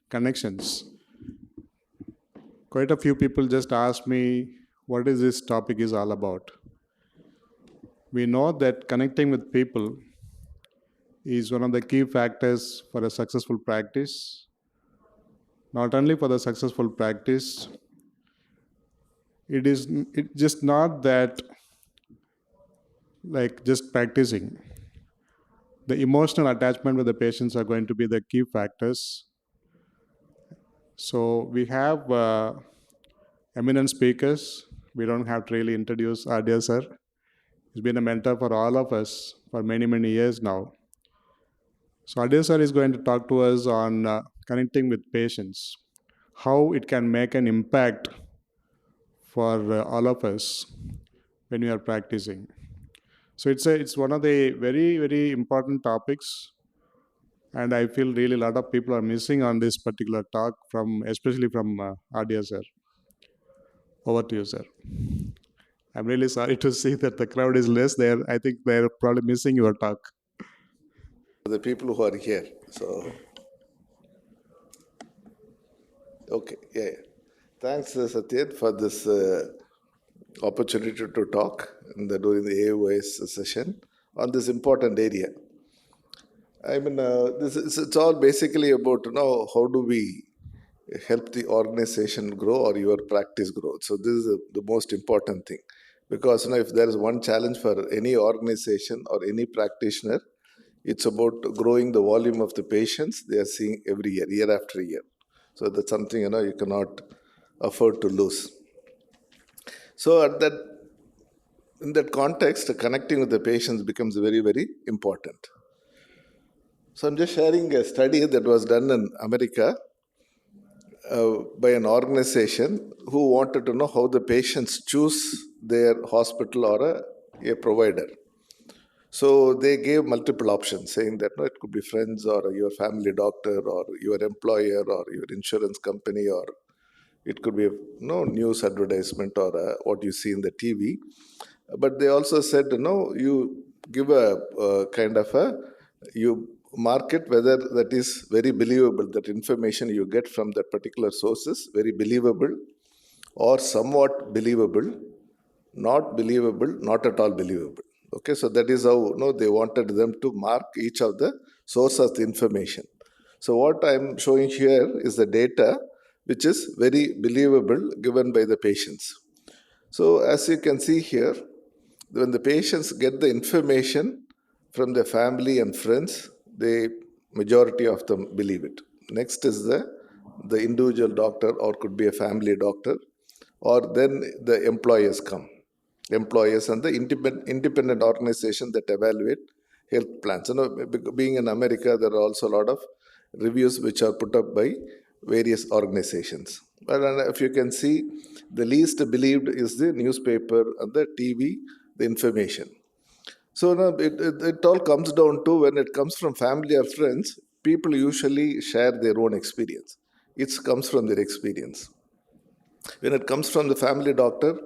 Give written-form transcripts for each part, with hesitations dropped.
Connections. Quite a few people just ask me what is this topic is all about. We know that connecting with people is one of the key factors for a successful practice. Not only for the successful practice, it just not that like just practicing. The emotional attachment with the patients are going to be the key factors. So we have eminent speakers. We don't have to really introduce Adya sir. He's been a mentor for all of us for many, many years now. So Adya sir is going to talk to us on connecting with patients, how it can make an impact for all of us when we are practicing. So it's one of the very, very important topics, and I feel really a lot of people are missing on this particular talk especially from Adya sir. Over to you, sir. I'm really sorry to see that the crowd is less there. I think they're probably missing your talk. The people who are here. So, okay, yeah. Thanks, Sathyan, for this opportunity to talk during the AOS session on this important area. I mean, it's all basically about how do we help the organization grow or your practice grow. So this is the most important thing, because if there is one challenge for any organization or any practitioner, it's about growing the volume of the patients they are seeing every year, year after year. So that's something you cannot afford to lose. So in that context, connecting with the patients becomes very, very important. So I'm just sharing a study that was done in America by an organization who wanted to know how the patients choose their hospital or a provider. So they gave multiple options, saying that it could be friends or your family doctor or your employer or your insurance company, or it could be news advertisement or what you see in the TV. But they also said, you give you market whether that is very believable, that information you get from that particular sources, very believable or somewhat believable, not believable, not at all believable. Okay, so that is how they wanted them to mark each of the source of the information. So what I'm showing here is the data which is very believable given by the patients. So as you can see here, when the patients get the information from their family and friends, majority of them believe it. Next is the individual doctor, or could be a family doctor, or then the employers come. Employers and the independent organization that evaluate health plans. Being in America, there are also a lot of reviews which are put up by various organizations. But if you can see, the least believed is the newspaper and the TV, the information. So it all comes down to, when it comes from family or friends, people usually share their own experience. It comes from their experience. When it comes from the family doctor,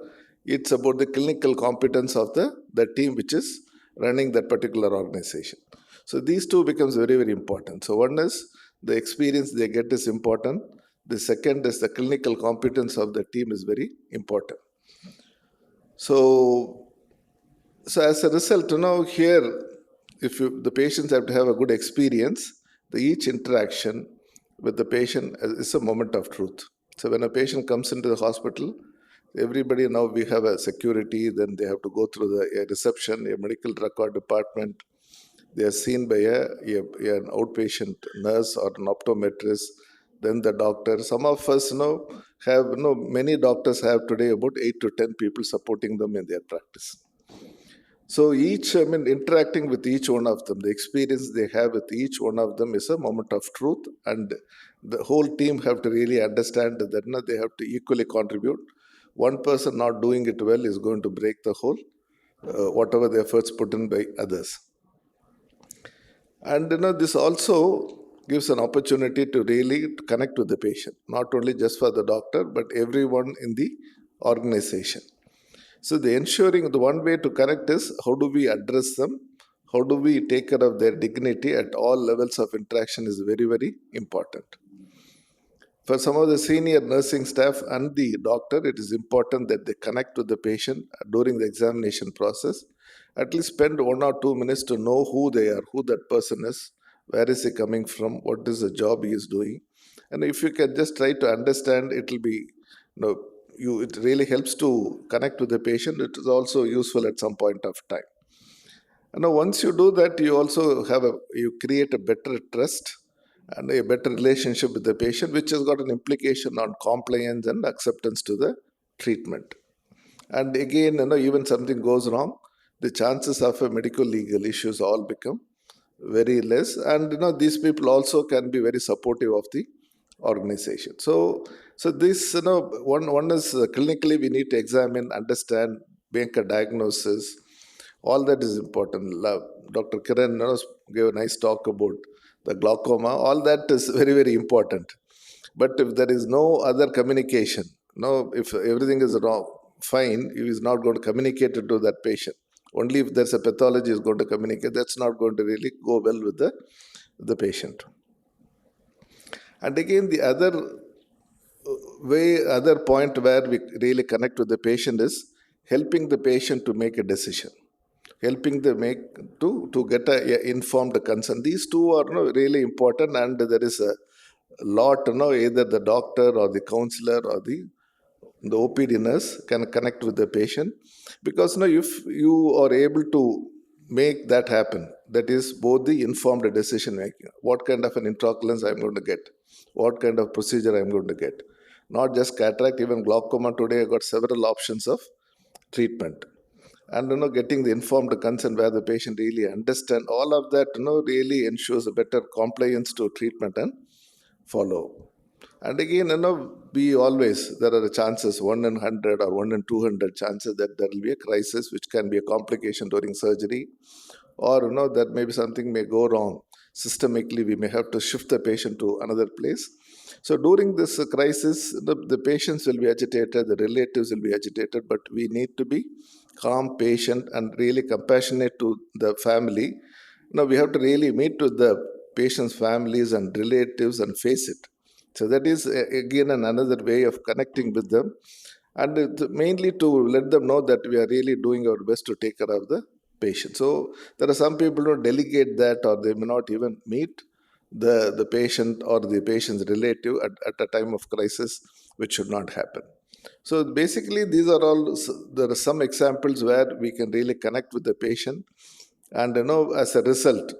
it's about the clinical competence of the team which is running that particular organization. So these two becomes very, very important. So one is the experience they get is important. The second is the clinical competence of the team is very important. So as a result, here, if the patients have to have a good experience, each interaction with the patient is a moment of truth. So when a patient comes into the hospital, everybody now we have a security, then they have to go through a reception, a medical record department. They are seen by an outpatient nurse or an optometrist, then the doctor. Some of us many doctors have today about 8 to 10 people supporting them in their practice. So interacting with each one of them, the experience they have with each one of them is a moment of truth, and the whole team have to really understand that they have to equally contribute. One person not doing it well is going to break the whole, whatever the efforts put in by others. And this also gives an opportunity to really connect with the patient, not only just for the doctor, but everyone in the organization. So the one way to connect is, how do we address them? how do we take care of their dignity at all levels of interaction is very, very important. For some of the senior nursing staff and the doctor, it is important that they connect with the patient during the examination process. At least spend 1 or 2 minutes to know who they are, who that person is, where is he coming from, what is the job he is doing. And if you can just try to understand, it will be, it really helps to connect with the patient. It is also useful at some point of time. And now once you do that, you also you create a better trust and a better relationship with the patient, which has got an implication on compliance and acceptance to the treatment. And again, even something goes wrong, the chances of a medical legal issues all become very less. And these people also can be very supportive of the organization. So this, one is clinically we need to examine, understand, make a diagnosis. All that is important. Dr. Kiran gave a nice talk about the glaucoma. All that is very, very important. But if there is no other communication, if everything is wrong, fine, he is not going to communicate it to that patient. Only if there's a pathology is going to communicate. That's not going to really go well with the patient. And again, the other point where we really connect with the patient is helping the patient to make a decision, helping them to get a informed consent. These two are really important, and there is a lot, either the doctor or the counselor or the OPD nurse can connect with the patient, because if you are able to make that happen, that is both the informed decision making, what kind of an intraocular I'm going to get, what kind of procedure I'm going to get, not just cataract, even glaucoma today I got several options of treatment. And getting the informed consent where the patient really understand all of that, really ensures a better compliance to treatment and follow. And again, we always, there are chances, 1 in 100 or 1 in 200 chances that there will be a crisis, which can be a complication during surgery, or that maybe something may go wrong. Systemically, we may have to shift the patient to another place. So during this crisis, the patients will be agitated, the relatives will be agitated, but we need to be calm, patient, and really compassionate to the family. We have to really meet with the patient's families and relatives and face it. So that is again another way of connecting with them, and it's mainly to let them know that we are really doing our best to take care of the patient. So there are some people who delegate that, or they may not even meet the patient or the patient's relative at a time of crisis, which should not happen. So basically, these are all, there are some examples where we can really connect with the patient, and as a result,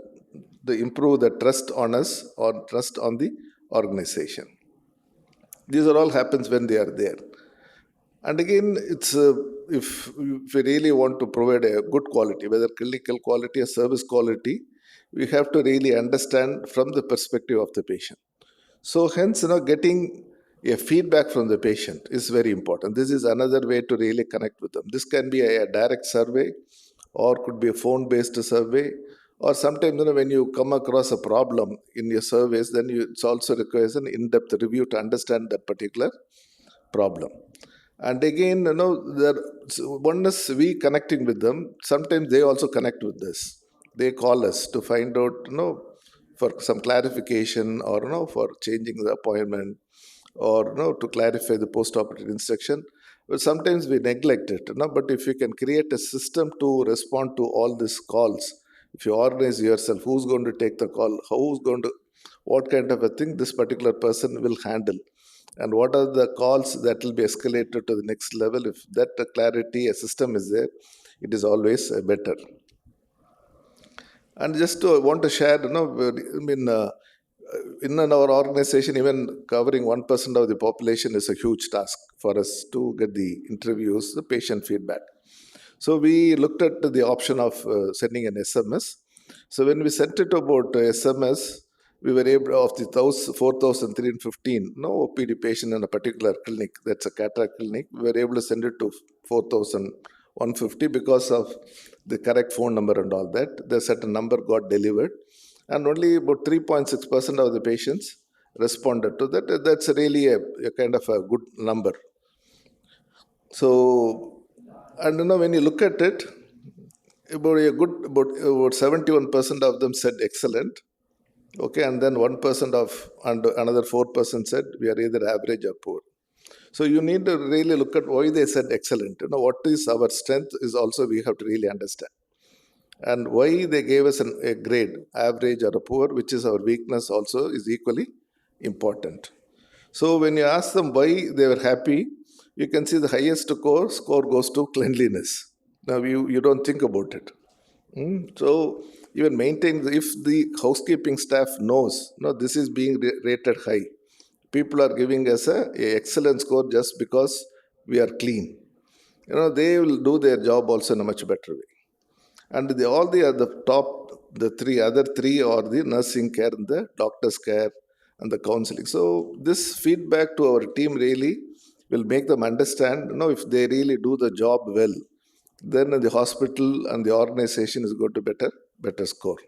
to improve the trust on us or trust on the organization. These are all happens when they are there. And again, it's if we really want to provide a good quality, whether clinical quality or service quality, we have to really understand from the perspective of the patient. So hence, getting a feedback from the patient is very important. This is another way to really connect with them. This can be a direct survey, or could be a phone-based survey, or sometimes when you come across a problem in your surveys, then it also requires an in-depth review to understand that particular problem. And again, one is we connecting with them. Sometimes they also connect with us. They call us to find out, for some clarification, or for changing the appointment, or to clarify the post-operative instruction. But sometimes we neglect it. But if you can create a system to respond to all these calls, if you organize yourself, who's going to take the call, what kind of a thing this particular person will handle, and what are the calls that will be escalated to the next level. If that clarity, a system is there, it is always better. And just want to share, in our organization, even covering 1% of the population is a huge task for us to get the interviews, the patient feedback. So we looked at the option of sending an SMS. So when we sent it about SMS, we were able, of the 4,315, OPD patient in a particular clinic, that's a cataract clinic, we were able to send it to 4,150 because of the correct phone number and all that. The certain number got delivered, and only about 3.6% of the patients responded to that. That's really a kind of a good number. So, and when you look at it, about 71% of them said excellent. Okay, and then 1% of and another 4% said we are either average or poor. So you need to really look at why they said excellent. What is our strength is also we have to really understand. And why they gave us a grade, average or a poor, which is our weakness also, is equally important. So when you ask them why they were happy, you can see the highest score goes to cleanliness. Now you don't think about it. So even maintain, if the housekeeping staff knows, this is being rated high. People are giving us a excellent score just because we are clean. They will do their job also in a much better way. And all the other the other three are the nursing care and the doctor's care and the counseling. So this feedback to our team really will make them understand, if they really do the job well, then the hospital and the organization is going to better score.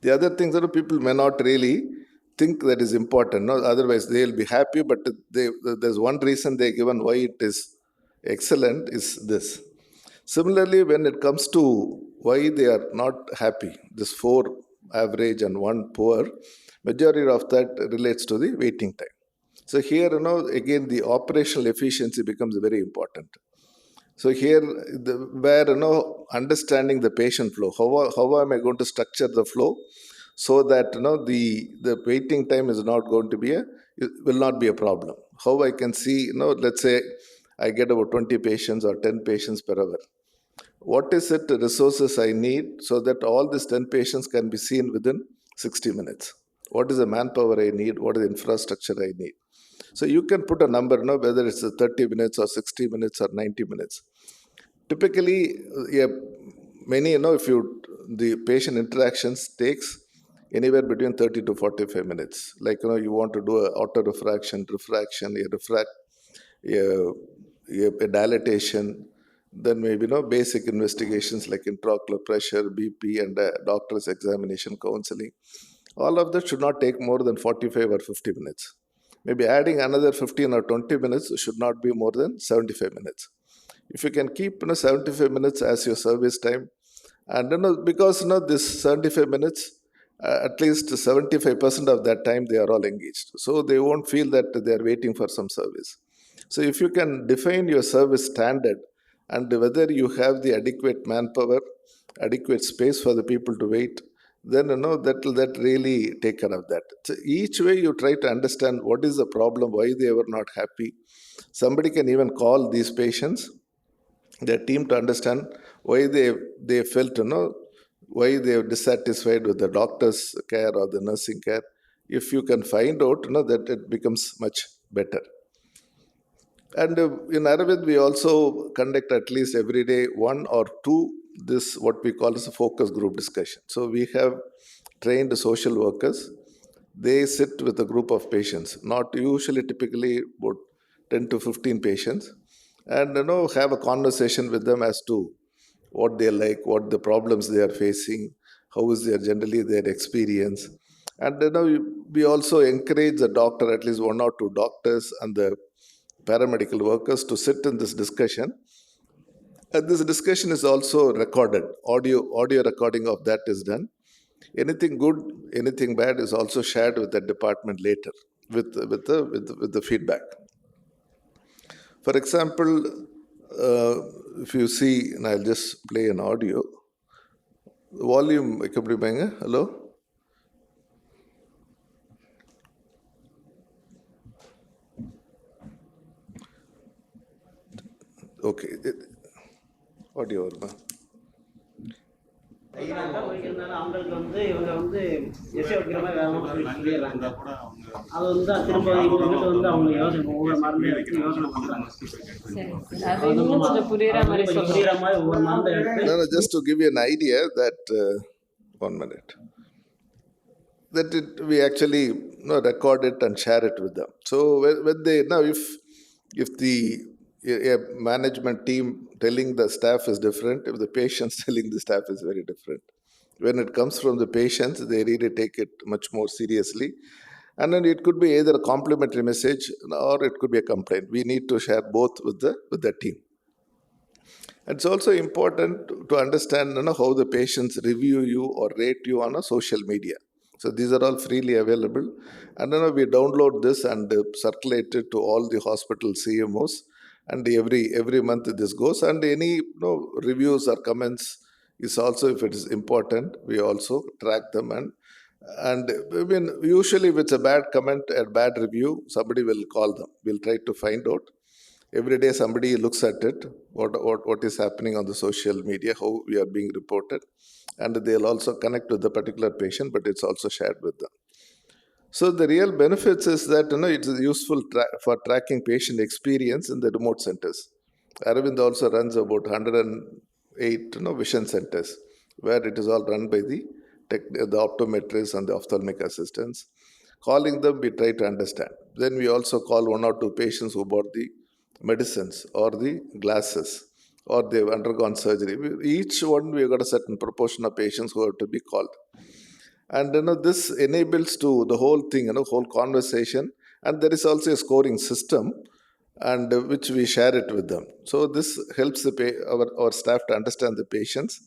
The other things that people may not really think that is important. Otherwise, they will be happy, but there's one reason they given why it is excellent is this. Similarly, when it comes to why they are not happy, this 4 average and 1 poor, majority of that relates to the waiting time. So here, again, the operational efficiency becomes very important. So here, where understanding the patient flow, how am I going to structure the flow so that the waiting time is not going to be will not be a problem. How I can see, let's say I get about 20 patients or 10 patients per hour. What is it resources I need so that all these 10 patients can be seen within 60 minutes? What is the manpower I need? What is the infrastructure I need? So you can put a number, whether it's 30 minutes or 60 minutes or 90 minutes. Typically, many, if the patient interactions takes anywhere between 30 to 45 minutes. Like, you want to do an auto refraction, a dilatation, then maybe basic investigations like intraocular pressure, BP, and doctor's examination, counseling. All of that should not take more than 45 or 50 minutes. Maybe adding another 15 or 20 minutes should not be more than 75 minutes. If you can keep 75 minutes as your service time, and because this 75 minutes, at least 75% of that time they are all engaged. So they won't feel that they are waiting for some service. So if you can define your service standard and whether you have the adequate manpower, adequate space for the people to wait, then that really take care of that. So each way you try to understand what is the problem, why they were not happy. Somebody can even call these patients, their team, to understand why they felt, why they are dissatisfied with the doctor's care or the nursing care. If you can find out, that it becomes much better. And in Aravind, we also conduct at least every day 1 or 2, this what we call as a focus group discussion. So we have trained social workers. They sit with a group of patients, not usually typically about 10 to 15 patients, and have a conversation with them as to what they like, what the problems they are facing, how is generally their experience. And we also encourage the doctor, at least 1 or 2 doctors and the paramedical workers, to sit in this discussion. And this discussion is also recorded. Audio recording of that is done. Anything good, anything bad is also shared with the department later with the feedback. For example, if you see, and I'll just play an audio. Volume, hello? Okay. Audio வருமா? அவங்களுக்கு இவங்க S A வைக்கிற மாதிரி வேணும்னு சொல்லிடுறாங்க. அது திரும்ப இவங்க அவங்க யோசனை ஒவ்வொரு மருந்து எடுத்து யோசனை பண்றாங்க. புரியுற மாதிரி ஒவ்வொரு மருந்து எடுத்து. Just to give you an idea that 1 minute. That we actually record it and share it with them. So when they if the management team telling the staff is different, if the patients telling the staff is very different. When it comes from the patients, they really take it much more seriously. And then it could be either a complimentary message or it could be a complaint. We need to share both with the team. It's also important to understand how the patients review you or rate you on a social media. So these are all freely available, and we download this and circulate it to all the hospital CMOs, and every month this goes. And any reviews or comments is also, if it is important, we also track them. And I mean, usually if it's a bad comment, a bad review, somebody will call them. We'll try to find out. Every day somebody looks at it, what is happening on the social media, how we are being reported, and they'll also connect with the particular patient, but it's also shared with them. So the real benefits is that it is useful for tracking patient experience in the remote centers. Aravind also runs about 108 vision centers, where it is all run by the optometrists and the ophthalmic assistants. Calling them, we try to understand. Then we also call 1 or 2 patients who bought the medicines or the glasses, or they've undergone surgery. Each one, we've got a certain proportion of patients who have to be called. And this enables to the whole thing, whole conversation. And there is also a scoring system, and which we share it with them. So this helps our staff to understand the patients.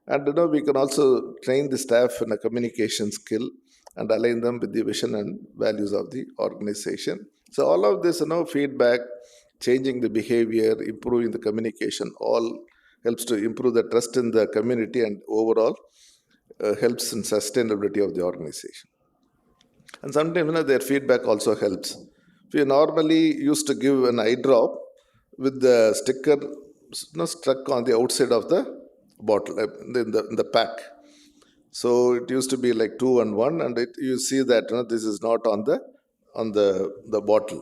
And we can also train the staff in a communication skill and align them with the vision and values of the organization. So all of this, feedback, changing the behavior, improving the communication, all helps to improve the trust in the community, and overall helps in sustainability of the organization. And sometimes their feedback also helps. We normally used to give an eye drop with the sticker stuck on the outside of the bottle, in the pack. So it used to be like 2 and 1, and you see that this is not on the bottle.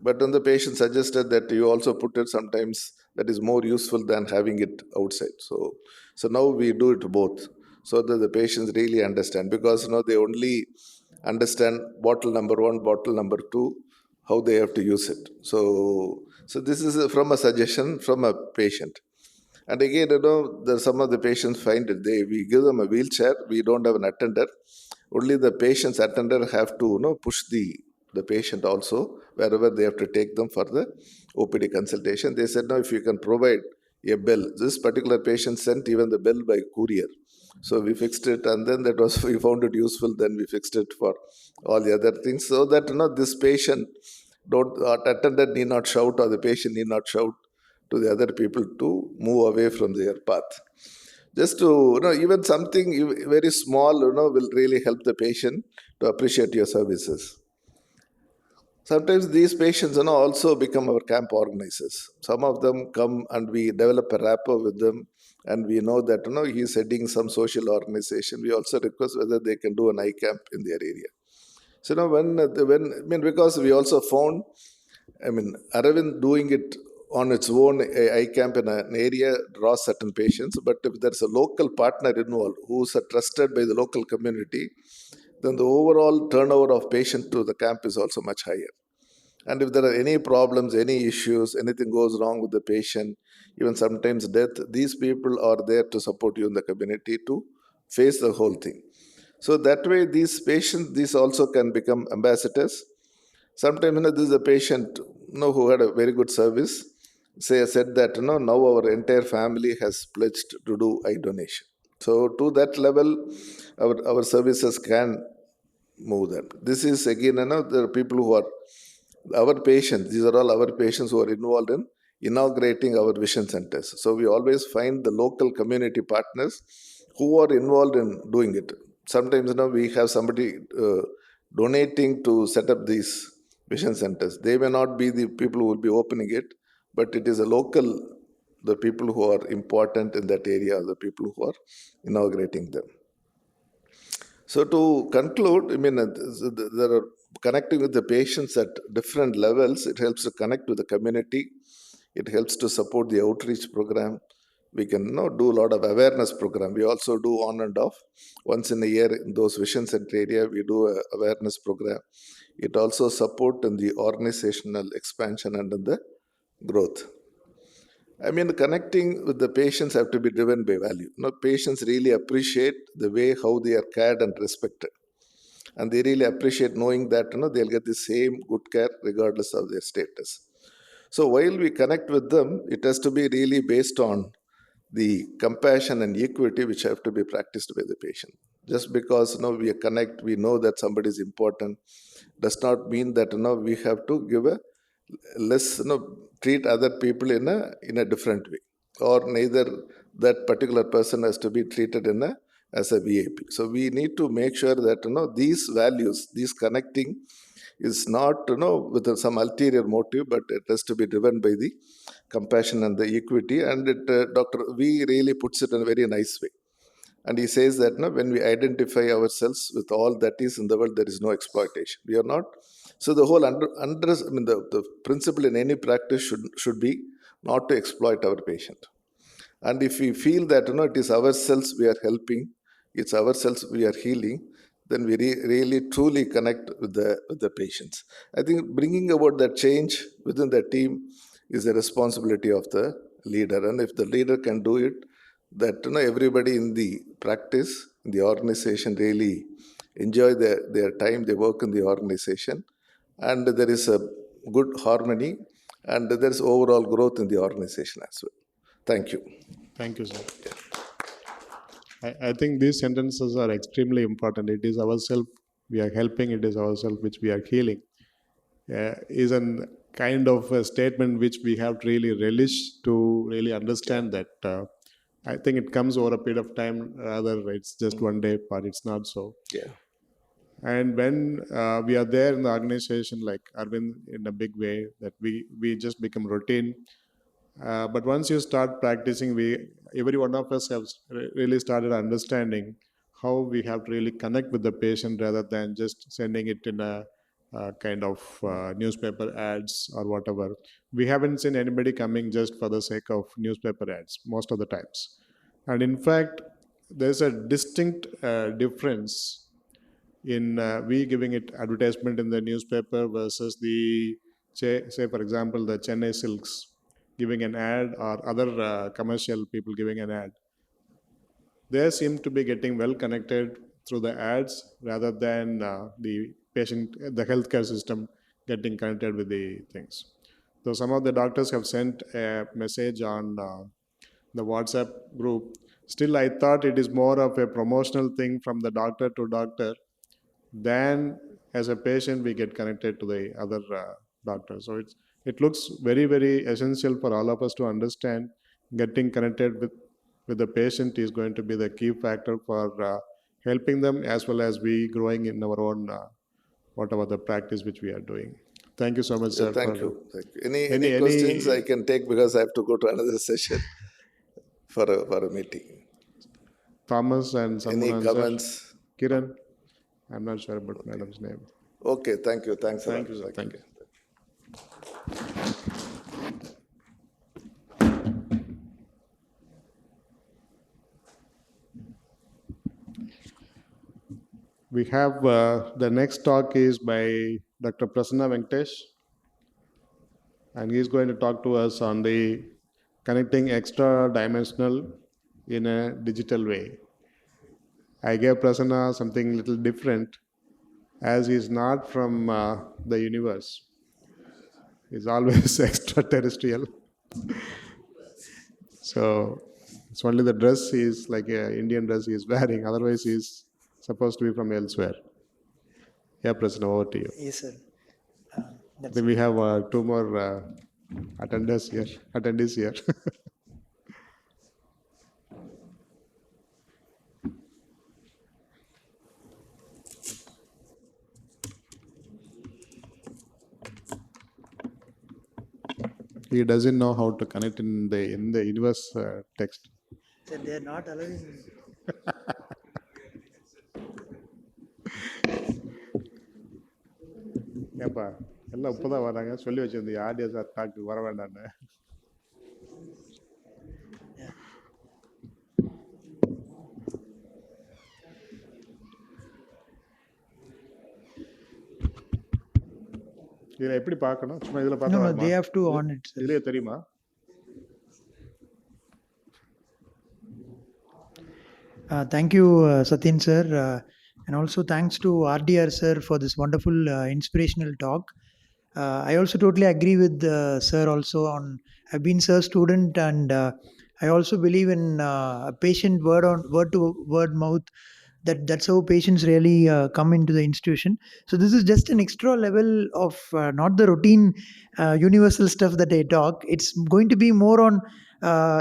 But then the patient suggested that you also put it sometimes. That is more useful than having it outside. So now we do it both, so that the patients really understand, because they only understand bottle number 1, bottle number 2, how they have to use it. So this is from a suggestion from a patient. And again, some of the patients find it. We give them a wheelchair. We don't have an attender. Only the patient's attender have to push the patient also wherever they have to take them for the OPD consultation. They said, if you can provide a bell. This particular patient sent even the bell by courier. So we fixed it, and then we found it useful. Then we fixed it for all the other things, so that this patient attendant need not shout, or the patient need not shout to the other people to move away from their path. Just to, even something very small, will really help the patient to appreciate your services. Sometimes these patients, also become our camp organizers. Some of them come and we develop a rapport with them, and we know that, he's heading some social organization. We also request whether they can do an eye camp in their area. So, because we also found, Aravind doing it on its own, eye camp in an area draws certain patients, but if there's a local partner involved who's trusted by the local community, then the overall turnover of patients to the camp is also much higher. And if there are any problems, any issues, anything goes wrong with the patient, even sometimes death, these people are there to support you in the community to face the whole thing. So that way, these patients, these also can become ambassadors. Sometimes, this is a patient, who had a very good service, said that, now our entire family has pledged to do eye donation. So to that level, our services can move them. This is again, there are people who are our patients. These are all our patients who are involved in inaugurating our vision centers. So we always find the local community partners who are involved in doing it. Sometimes, we have somebody donating to set up these vision centers. They may not be the people who will be opening it, but it is the people who are important in that area, the people who are inaugurating them. So to conclude, there are connecting with the patients at different levels. It helps to connect with the community. It helps to support the outreach program. We can do a lot of awareness program. We also do on and off. Once in a year in those vision center area, we do an awareness program. It also supports in the organizational expansion and in the growth. Connecting with the patients have to be driven by value. Patients really appreciate the way how they are cared and respected. And they really appreciate knowing that they'll get the same good care regardless of their status. So while we connect with them, it has to be really based on the compassion and equity which have to be practiced by the patient. Just because we connect, we know that somebody is important, does not mean that we have to give a less treat other people in a different way, or neither that particular person has to be treated as a VIP. So we need to make sure that these values, these connecting is not with some ulterior motive, but it has to be driven by the compassion and the equity. And Dr. V really puts it in a very nice way. And he says that when we identify ourselves with all that is in the world, there is no exploitation. We are not. So the whole the principle in any practice should be not to exploit our patient. And if we feel that it is ourselves we are helping, it's ourselves we are healing, then we really truly connect with the patients. I think bringing about that change within the team is the responsibility of the leader. And if the leader can do it, that everybody in the practice, in the organization, really enjoy their time, they work in the organization, and there is a good harmony, and there is overall growth in the organization as well. Thank you. Thank you, sir. I think these sentences are extremely important. It is ourselves we are helping, it is ourselves which we are healing. Is a kind of a statement which we have to really relish to really understand that. I think it comes over a period of time, rather it's just one day, but it's not so. Yeah. And when we are there in the organization, like Arvind, in a big way, that we just become routine. But once you start practicing, every one of us have really started understanding how we have to really connect with the patient rather than just sending it in a kind of newspaper ads or whatever. We haven't seen anybody coming just for the sake of newspaper ads most of the times. And in fact, there's a distinct difference in we giving it advertisement in the newspaper versus the, say for example, the Chennai Silks giving an ad, or other commercial people giving an ad. They seem to be getting well connected through the ads rather than the patient, the healthcare system getting connected with the things. So some of the doctors have sent a message on the WhatsApp group. Still, I thought it is more of a promotional thing from the doctor to doctor than as a patient we get connected to the other doctor. So it looks very, very essential for all of us to understand getting connected with the patient is going to be the key factor for helping them, as well as we growing in our own whatever the practice which we are doing. Thank you so much, sir. Thank you. Any questions I can take, because I have to go to another session for a meeting. Thomas and someone Any comments? Kiran? I'm not sure about madam's name. Okay, thank you. Thanks a lot. Thank you, sir. Thank you. We have the next talk is by Dr. Prasanna Venkatesh, and he's going to talk to us on the connecting extra dimensional in a digital way. I gave Prasanna something little different, as he's not from the universe. He's always extraterrestrial. So it's only the dress is like an Indian dress he is wearing, otherwise he's supposed to be from elsewhere. Yeah, President, over to you. Yes, sir. Then we have two more attendees here. He doesn't know how to connect in the universe text. Sir, they are not allowing. ஏப்பா எல்லாம் இப்போதான் வராங்க, சொல்லி வச்சிருந்தீங்க audio sir dog வர வேண்டான்னு. இதில் எப்படி பார்க்கணும்? சும்மா இதில் பார்த்தா No, they have to on it, sir. இதுலேயே தெரியுமா? Thank you, Satyan sir. And also thanks to RDR sir for this wonderful inspirational talk. I also totally agree with sir also on. I've been sir student, and I also believe in patient word to word mouth. That's how patients really come into the institution. So this is just an extra level of not the routine universal stuff that I talk. It's going to be more on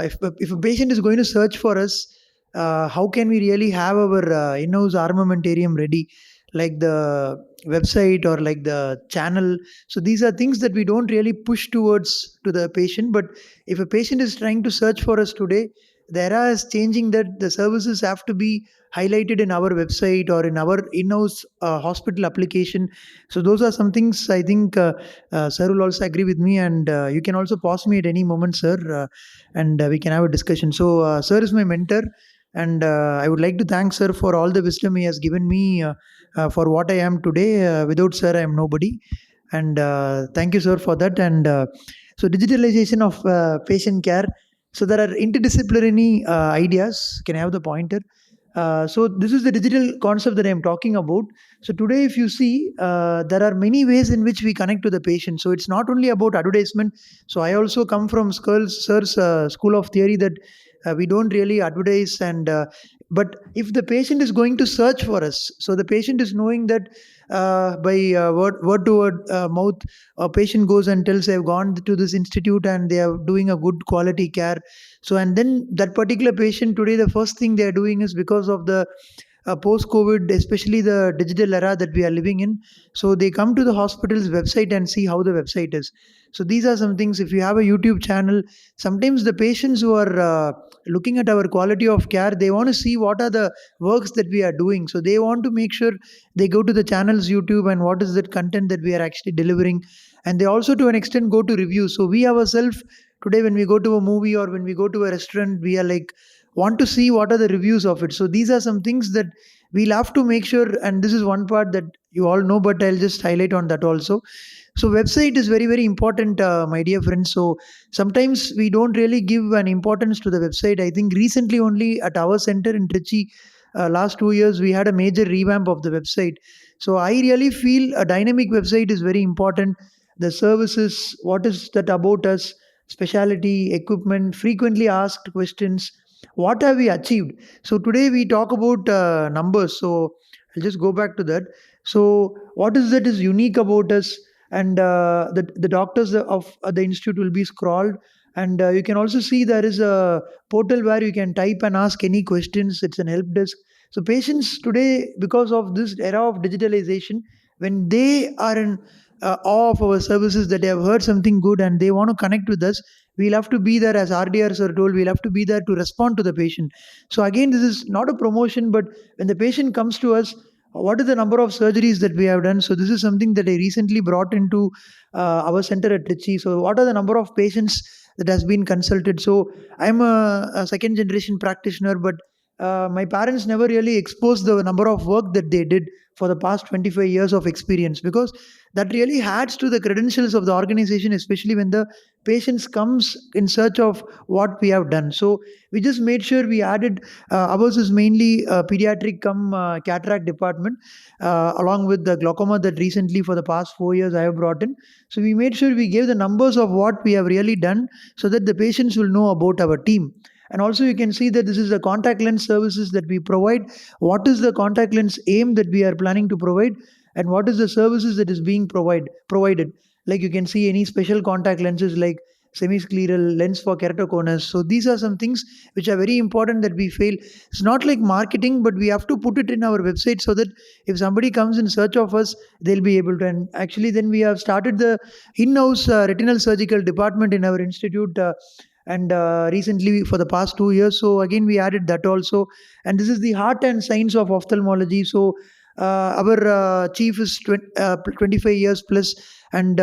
if a patient is going to search for us, how can we really have our in-house armamentarium ready, like the website or like the channel. So these are things that we don't really push towards to the patient. But if a patient is trying to search for us today, the era is changing that the services have to be highlighted in our website or in our in-house hospital application. So those are some things I think sir will also agree with me, and you can also pause me at any moment, sir, and we can have a discussion. So sir is my mentor, and I would like to thank sir for all the wisdom he has given me for what I am today. Without sir, I am nobody. And thank you, sir, for that. And so, digitalization of patient care. So, there are interdisciplinary ideas. Can I have the pointer? So, this is the digital concept that I am talking about. So, today, if you see, there are many ways in which we connect to the patient. So, it's not only about advertisement. So, I also come from sir's school of theory that we don't really advertise, and but if the patient is going to search for us, so the patient is knowing that by word to word mouth, a patient goes and tells I've gone to this institute and they are doing a good quality care. So and then that particular patient today, the first thing they are doing is, because of the post COVID, especially the digital era that we are living in, so they come to the hospital's website and see how the website is. So these are some things. If you have a YouTube channel, sometimes the patients who are looking at our quality of care, they want to see what are the works that we are doing. So they want to make sure they go to the channel's YouTube and what is that content that we are actually delivering. And they also to an extent go to reviews. So we ourselves today, when we go to a movie or when we go to a restaurant, we are like want to see what are the reviews of it. So these are some things that we'll have to make sure, and this is one part that you all know, but I'll just highlight on that also. So website is very, very important, my dear friends. So sometimes we don't really give an importance to the website. I think recently only at our center in Trichy, last 2 years, we had a major revamp of the website. So I really feel a dynamic website is very important. The services, what is that about us, specialty, equipment, frequently asked questions, what have we achieved. So today we talk about numbers. So I'll just go back to that. So what is that is unique about us? And the doctors of the institute will be scrolled, and you can also see there is a portal where you can type and ask any questions. It's an help desk. So patients today, because of this era of digitalization, when they are in awe of our services, that they have heard something good and they want to connect with us, we'll have to be there, as RDRs are told, we'll have to be there to respond to the patient. So again, this is not a promotion, but when the patient comes to us, what is the number of surgeries that we have done? So this is something that I recently brought into our center at Trichy. So what are the number of patients that has been consulted? So I'm a second generation practitioner, but my parents never really exposed the number of work that they did for the past 25 years of experience, because that really adds to the credentials of the organization, especially when the patients comes in search of what we have done. So we just made sure we added, ours is mainly pediatric come cataract department, along with the glaucoma that recently for the past 4 years I have brought in. So we made sure we gave the numbers of what we have really done, so that the patients will know about our team. And also you can see that this is the contact lens services that we provide. What is the contact lens aim that we are planning to provide, and what is the services that is being provided. Like you can see any special contact lenses like semiscleral lens for keratoconus. So these are some things which are very important that we feel. It's not like marketing, but we have to put it in our website so that if somebody comes in search of us, they'll be able to. And actually then we have started the in-house retinal surgical department in our institute, and recently for the past 2 years. So again we added that also. And this is the heart and science of ophthalmology. So our chief is 25 years plus, and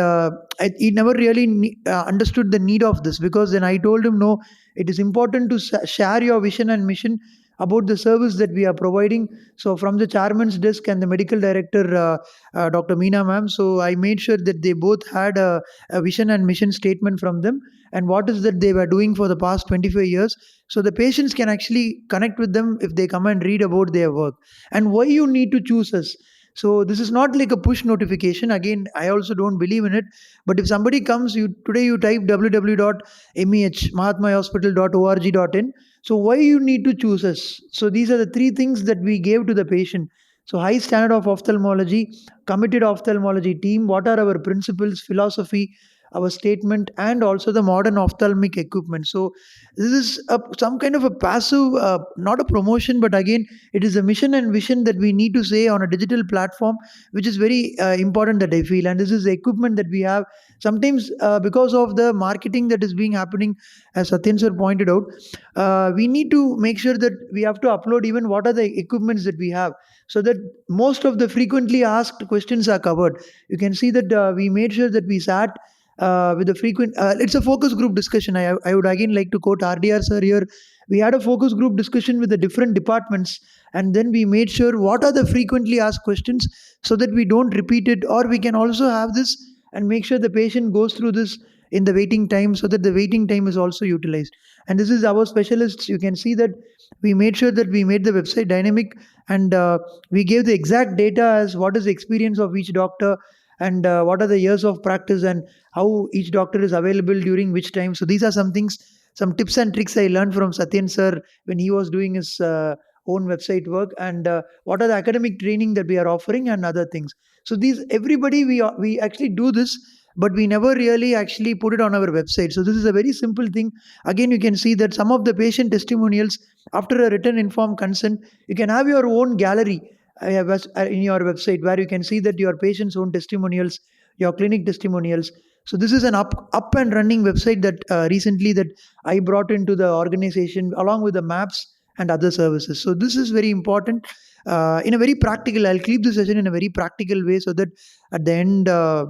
he never really understood the need of this, because then I told him, no, it is important to share your vision and mission about the service that we are providing. So from the chairman's desk and the medical director, Dr. Meena ma'am, so I made sure that they both had a vision and mission statement from them, and what is that they were doing for the past 25 years. So the patients can actually connect with them if they come and read about their work. And why you need to choose us. So this is not like a push notification. Again, I also don't believe in it. But if somebody comes, today you type www.mahatmahospital.org.in. So why you need to choose us? So these are the three things that we gave to the patient. So high standard of ophthalmology, committed ophthalmology team, what are our principles, philosophy, our statement, and also the modern ophthalmic equipment. So this is some kind of a passive, not a promotion, but again, it is a mission and vision that we need to say on a digital platform, which is very important that I feel. And this is the equipment that we have. Sometimes because of the marketing that is being happening, as Satyan sir pointed out, we need to make sure that we have to upload even what are the equipments that we have, so that most of the frequently asked questions are covered. You can see that we made sure that we sat with the frequent, it's a focus group discussion. I would again like to quote RDR sir here. We had a focus group discussion with the different departments, and then we made sure what are the frequently asked questions, so that we don't repeat it, or we can also have this and make sure the patient goes through this in the waiting time, so that the waiting time is also utilized. And this is our specialists. You can see that we made sure that we made the website dynamic, and we gave the exact data as what is the experience of each doctor, and what are the years of practice, and how each doctor is available during which time. So these are some things, some tips and tricks I learned from Satyan sir when he was doing his own website work, and what are the academic training that we are offering, and other things. So these, everybody, we actually do this, but we never really actually put it on our website. So this is a very simple thing. Again, you can see that some of the patient testimonials, after a written informed consent, you can have your own gallery in your website, where you can see that your patient's own testimonials, your clinic testimonials. So this is an up and running website that recently that I brought into the organization, along with the maps and other services. So this is very important in a very practical. I'll keep the session in a very practical way, so that at the end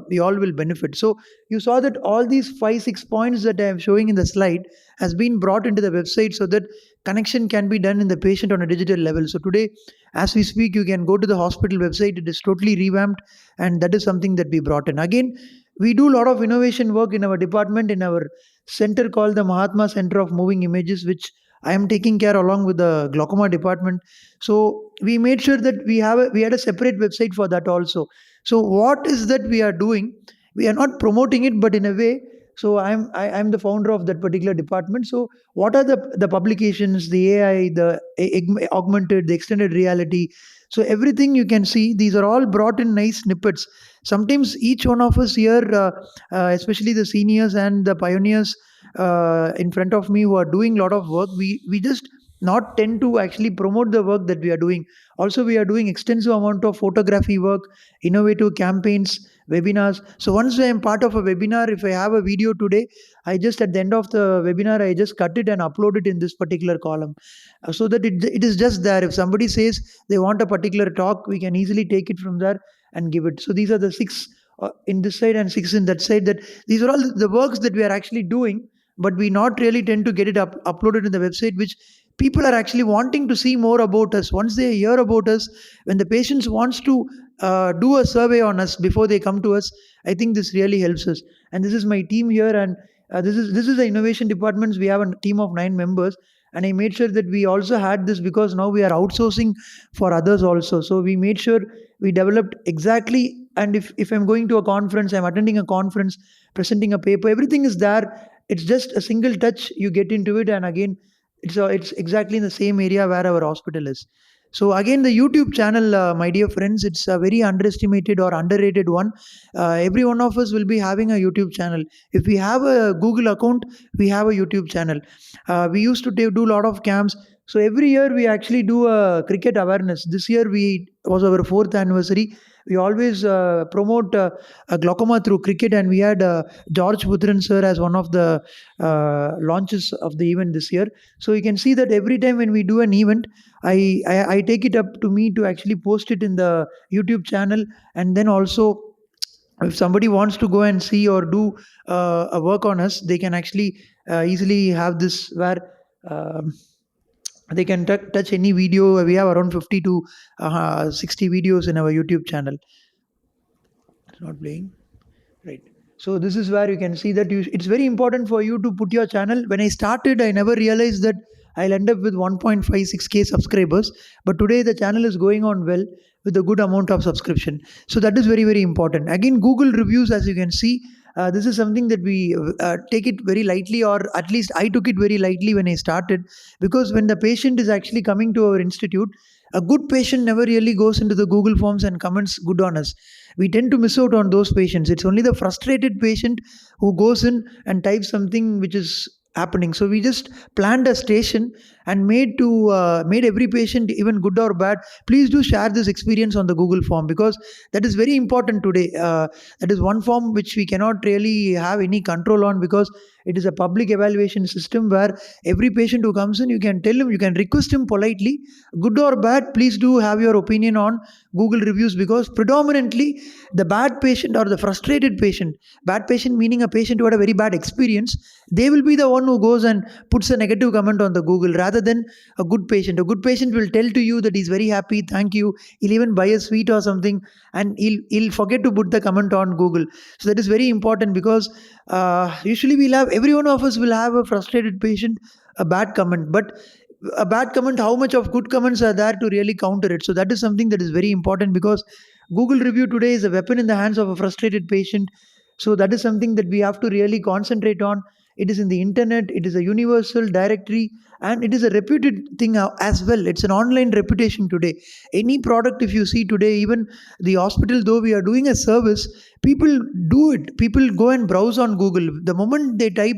we all will benefit. So you saw that all these 5-6 points that I am showing in the slide has been brought into the website, so that connection can be done in the patient on a digital level. So today, as we speak, you can go to the hospital website. It is totally revamped, and that is something that we brought in. Again, we do a lot of innovation work in our department, in our center called the Mahatma Center of Moving Images, which I am taking care along with the glaucoma department. So we made sure that we had a separate website for that also. So what is that we are doing? We are not promoting it, but in a way. So I'm the founder of that particular department. So what are the publications, the AI, the augmented, the extended reality? So everything you can see, these are all brought in nice snippets. Sometimes each one of us here, especially the seniors and the pioneers in front of me who are doing a lot of work, we just not tend to actually promote the work that we are doing. Also, we are doing extensive amount of photography work, innovative campaigns, webinars. So once I am part of a webinar, if I have a video today, I just at the end of the webinar, I just cut it and upload it in this particular column, so that it is just there. If somebody says they want a particular talk, we can easily take it from there and give it. So these are the 6 in this side and 6 in that side. That these are all the works that we are actually doing, but we not really tend to get it uploaded in the website, which people are actually wanting to see more about us. Once they hear about us, when the patients wants to do a survey on us before they come to us, I think this really helps us. And this is my team here, and this is the innovation departments. We have a team of 9 members, and I made sure that we also had this, because now we are outsourcing for others also. So we made sure we developed exactly. And if I'm going to a conference, I'm attending a conference, presenting a paper, everything is there. It's just a single touch, you get into it, and again, it's exactly in the same area where our hospital is. So again, the YouTube channel, my dear friends, it's a very underestimated or underrated one. Every one of us will be having a YouTube channel. If we have a Google account, we have a YouTube channel. We used to do a lot of camps. So every year we actually do a cricket awareness. This year was our 4th anniversary. We always promote glaucoma through cricket, and we had George Putran sir as one of the launches of the event this year. So you can see that every time when we do an event, I take it up to me to actually post it in the YouTube channel. And then also, if somebody wants to go and see or do a work on us, they can actually easily have this, where they can touch any video. We have around 50 to 60 videos in our YouTube channel. It's not playing. Right. So this is where you can see that it's very important for you to put your channel. When I started, I never realized that I'll end up with 1.56k subscribers. But today the channel is going on well with a good amount of subscription. So that is very, very important. Again, Google reviews, as you can see, this is something that we take it very lightly, or at least I took it very lightly when I started, because when the patient is actually coming to our institute, a good patient never really goes into the Google Forms and comments good on us. We tend to miss out on those patients. It's only the frustrated patient who goes in and types something which is happening. So we just planned a station and made every patient, even good or bad, please do share this experience on the Google form, because that is very important today. That is one form which we cannot really have any control on, because it is a public evaluation system where every patient who comes in, you can tell him, you can request him politely, good or bad, please do have your opinion on Google reviews, because predominantly the bad patient or the frustrated patient, bad patient meaning a patient who had a very bad experience, they will be the one who goes and puts a negative comment on the Google, rather than a good patient. A good patient will tell to you that he's very happy, thank you, he'll even buy a sweet or something, and he'll forget to put the comment on Google. So that is very important, because usually every one of us will have a frustrated patient, a bad comment, but a bad comment, how much of good comments are there to really counter it? So that is something that is very important, because Google review today is a weapon in the hands of a frustrated patient. So that is something that we have to really concentrate on. It is in the internet, it is a universal directory, and it is a reputed thing as well. It's an online reputation today. Any product, if you see today, even the hospital, though we are doing a service, people do it. People go and browse on Google. The moment they type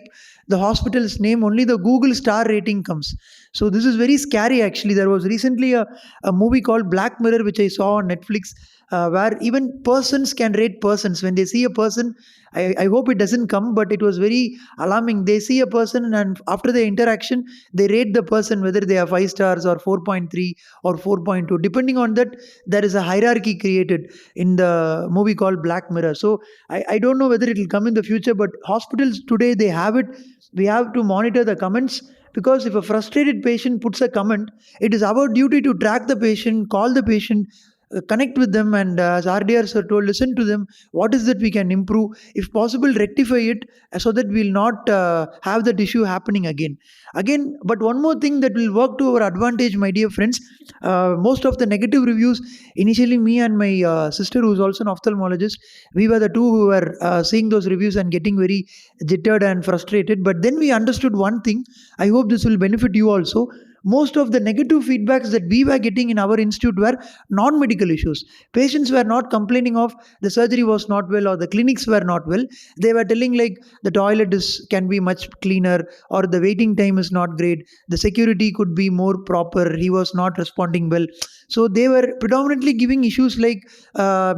the hospital's name, only the Google star rating comes. So this is very scary actually. There was recently a movie called Black Mirror, which I saw on Netflix, where even persons can rate persons. When they see a person, I hope it doesn't come, but it was very alarming. They see a person, and after the interaction, they rate the person whether they are 5 stars or 4.3 or 4.2. Depending on that, there is a hierarchy created in the movie called Black Mirror. So I don't know whether it will come in the future, but hospitals today, they have it. We have to monitor the comments, because if a frustrated patient puts a comment, it is our duty to track the patient, call the patient, connect with them, and as RDR sir told, listen to them. What is that we can improve? If possible, rectify it, so that we will not have that issue happening again. But one more thing that will work to our advantage, my dear friends. Most of the negative reviews, initially me and my sister, who is also an ophthalmologist, we were the two who were seeing those reviews and getting very jittered and frustrated. But then we understood one thing. I hope this will benefit you also. Most of the negative feedbacks that we were getting in our institute were non-medical issues. Patients were not complaining of the surgery was not well or the clinics were not well. They were telling like the toilet can be much cleaner, or the waiting time is not great, the security could be more proper, he was not responding well. So they were predominantly giving issues like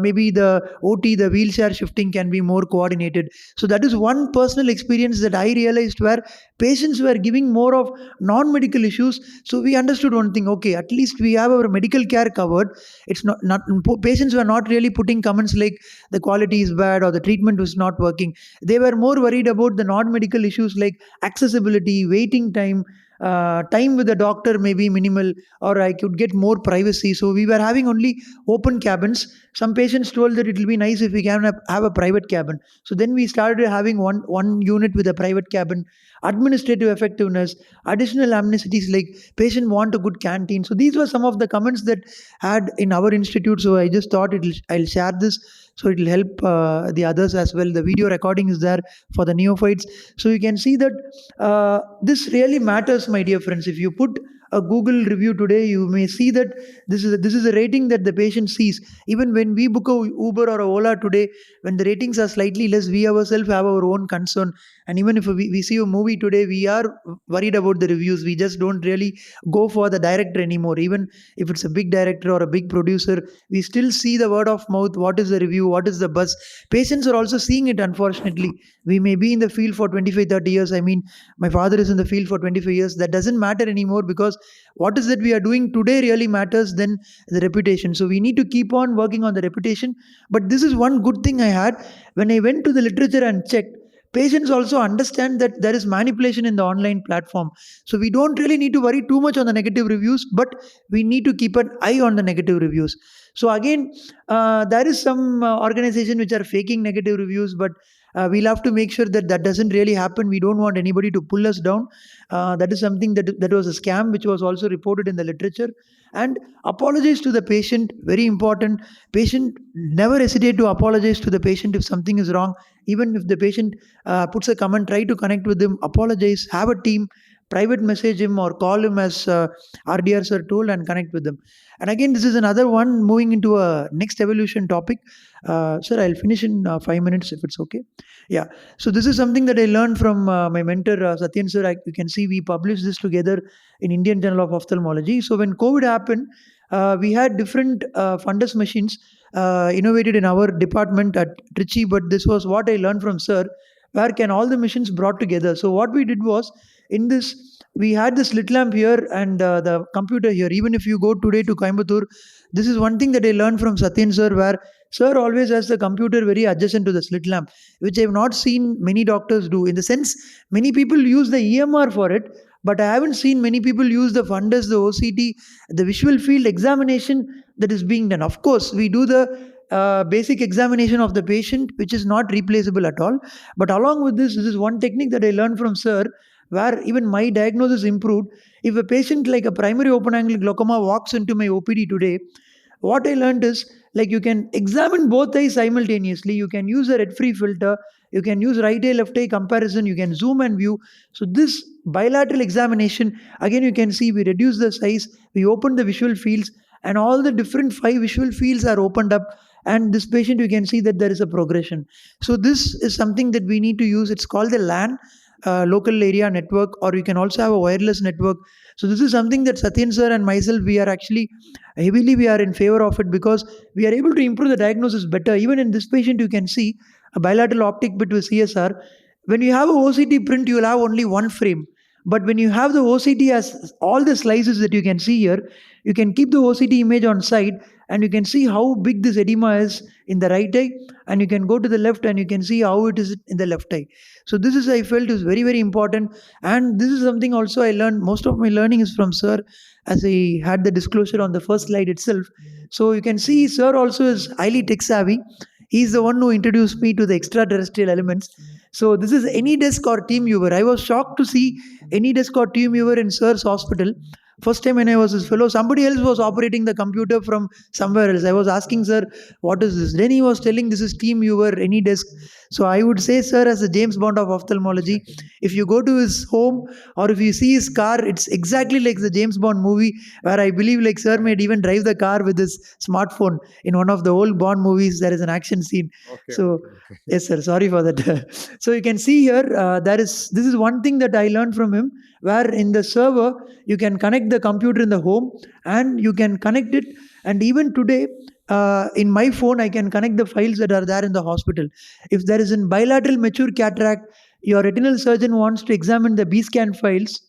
maybe the OT, the wheelchair shifting can be more coordinated. So that is one personal experience that I realized, where patients were giving more of non-medical issues. So we understood one thing, okay, at least we have our medical care covered. It's not patients were not really putting comments like the quality is bad or the treatment was not working. They were more worried about the non-medical issues like accessibility, waiting time, time with the doctor may be minimal, or I could get more privacy. So we were having only open cabins. Some patients told that it will be nice if we can have a private cabin. So then we started having one unit with a private cabin. Administrative effectiveness, additional amenities like patient want a good canteen. So these were some of the comments that had in our institute. So I just thought I'll share this, so it will help the others as well. The video recording is there for the neophytes. So you can see that this really matters, my dear friends. If you put a Google review today, you may see that this is a rating that the patient sees. Even when we book a Uber or a Ola today, when the ratings are slightly less, we ourselves have our own concern. And even if we see a movie today, we are worried about the reviews. We just don't really go for the director anymore. Even if it's a big director or a big producer, we still see the word of mouth. What is the review? What is the buzz? Patients are also seeing it, unfortunately. We may be in the field for 25, 30 years. I mean, my father is in the field for 25 years. That doesn't matter anymore, because what is that we are doing today really matters than the reputation. So we need to keep on working on the reputation. But this is one good thing I had. When I went to the literature and checked, patients also understand that there is manipulation in the online platform. So we don't really need to worry too much on the negative reviews, but we need to keep an eye on the negative reviews. So again, there is some organization which are faking negative reviews, but we'll have to make sure that that doesn't really happen. We don't want anybody to pull us down. That is something that was a scam, which was also reported in the literature. And apologize to the patient, very important. Patient, never hesitate to apologize to the patient if something is wrong. Even if the patient puts a comment, try to connect with him, apologize, have a team, private message him or call him as RDR sir told, and connect with them. And again, this is another one moving into a next evolution topic. Sir, I'll finish in 5 minutes if it's okay. Yeah. So this is something that I learned from my mentor, Sathyan sir. You can see we published this together in Indian Journal of Ophthalmology. So when COVID happened, we had different fundus machines innovated in our department at Trichy, but this was what I learned from sir, where can all the machines brought together. So what we did was, in this, we had the slit lamp here and the computer here. Even if you go today to Coimbatore, this is one thing that I learned from Satyan sir, where sir always has the computer very adjacent to the slit lamp, which I have not seen many doctors do. In the sense, many people use the EMR for it, but I haven't seen many people use the fundus, the OCT, the visual field examination that is being done. Of course, we do the basic examination of the patient, which is not replaceable at all. But along with this is one technique that I learned from sir, where even my diagnosis improved. If a patient like a primary open angle glaucoma walks into my OPD today, what I learned is, like, you can examine both eyes simultaneously. You can use a red-free filter. You can use right eye, left eye comparison. You can zoom and view. So this bilateral examination, again, you can see we reduce the size. We open the visual fields, and all the different 5 visual fields are opened up. And this patient, you can see that there is a progression. So this is something that we need to use. It's called the LAN, local area network, or you can also have a wireless network. So this is something that Satyan sir and myself, we are actually heavily we are in favor of it, because we are able to improve the diagnosis better. Even in this patient, you can see a bilateral optic bit with CSR. When you have a OCT print, you will have only one frame. But when you have the OCT as all the slices that you can see here, you can keep the OCT image on side, and you can see how big this edema is in the right eye, and you can go to the left and you can see how it is in the left eye. So this is, I felt, is very, very important. And this is something also I learned. Most of my learning is from sir, as I had the disclosure on the first slide itself. So you can see sir also is highly tech savvy. He's the one who introduced me to the extraterrestrial elements. So this is AnyDesk or TeamViewer. I was shocked to see AnyDesk or TeamViewer in sir's hospital. First time when I was his fellow, somebody else was operating the computer from somewhere else. I was asking sir, what is this? Then he was telling this is TeamViewer, AnyDesk. So I would say sir, as a James Bond of ophthalmology, if you go to his home or if you see his car, it's exactly like the James Bond movie, where I believe like sir may even drive the car with his smartphone. In one of the old Bond movies, there is an action scene. Yes sir, sorry for that. So you can see here, this is one thing that I learned from him, where in the server, you can connect the computer in the home and you can connect it. And even today, in my phone, I can connect the files that are there in the hospital. If there is a bilateral mature cataract, your retinal surgeon wants to examine the B-scan files,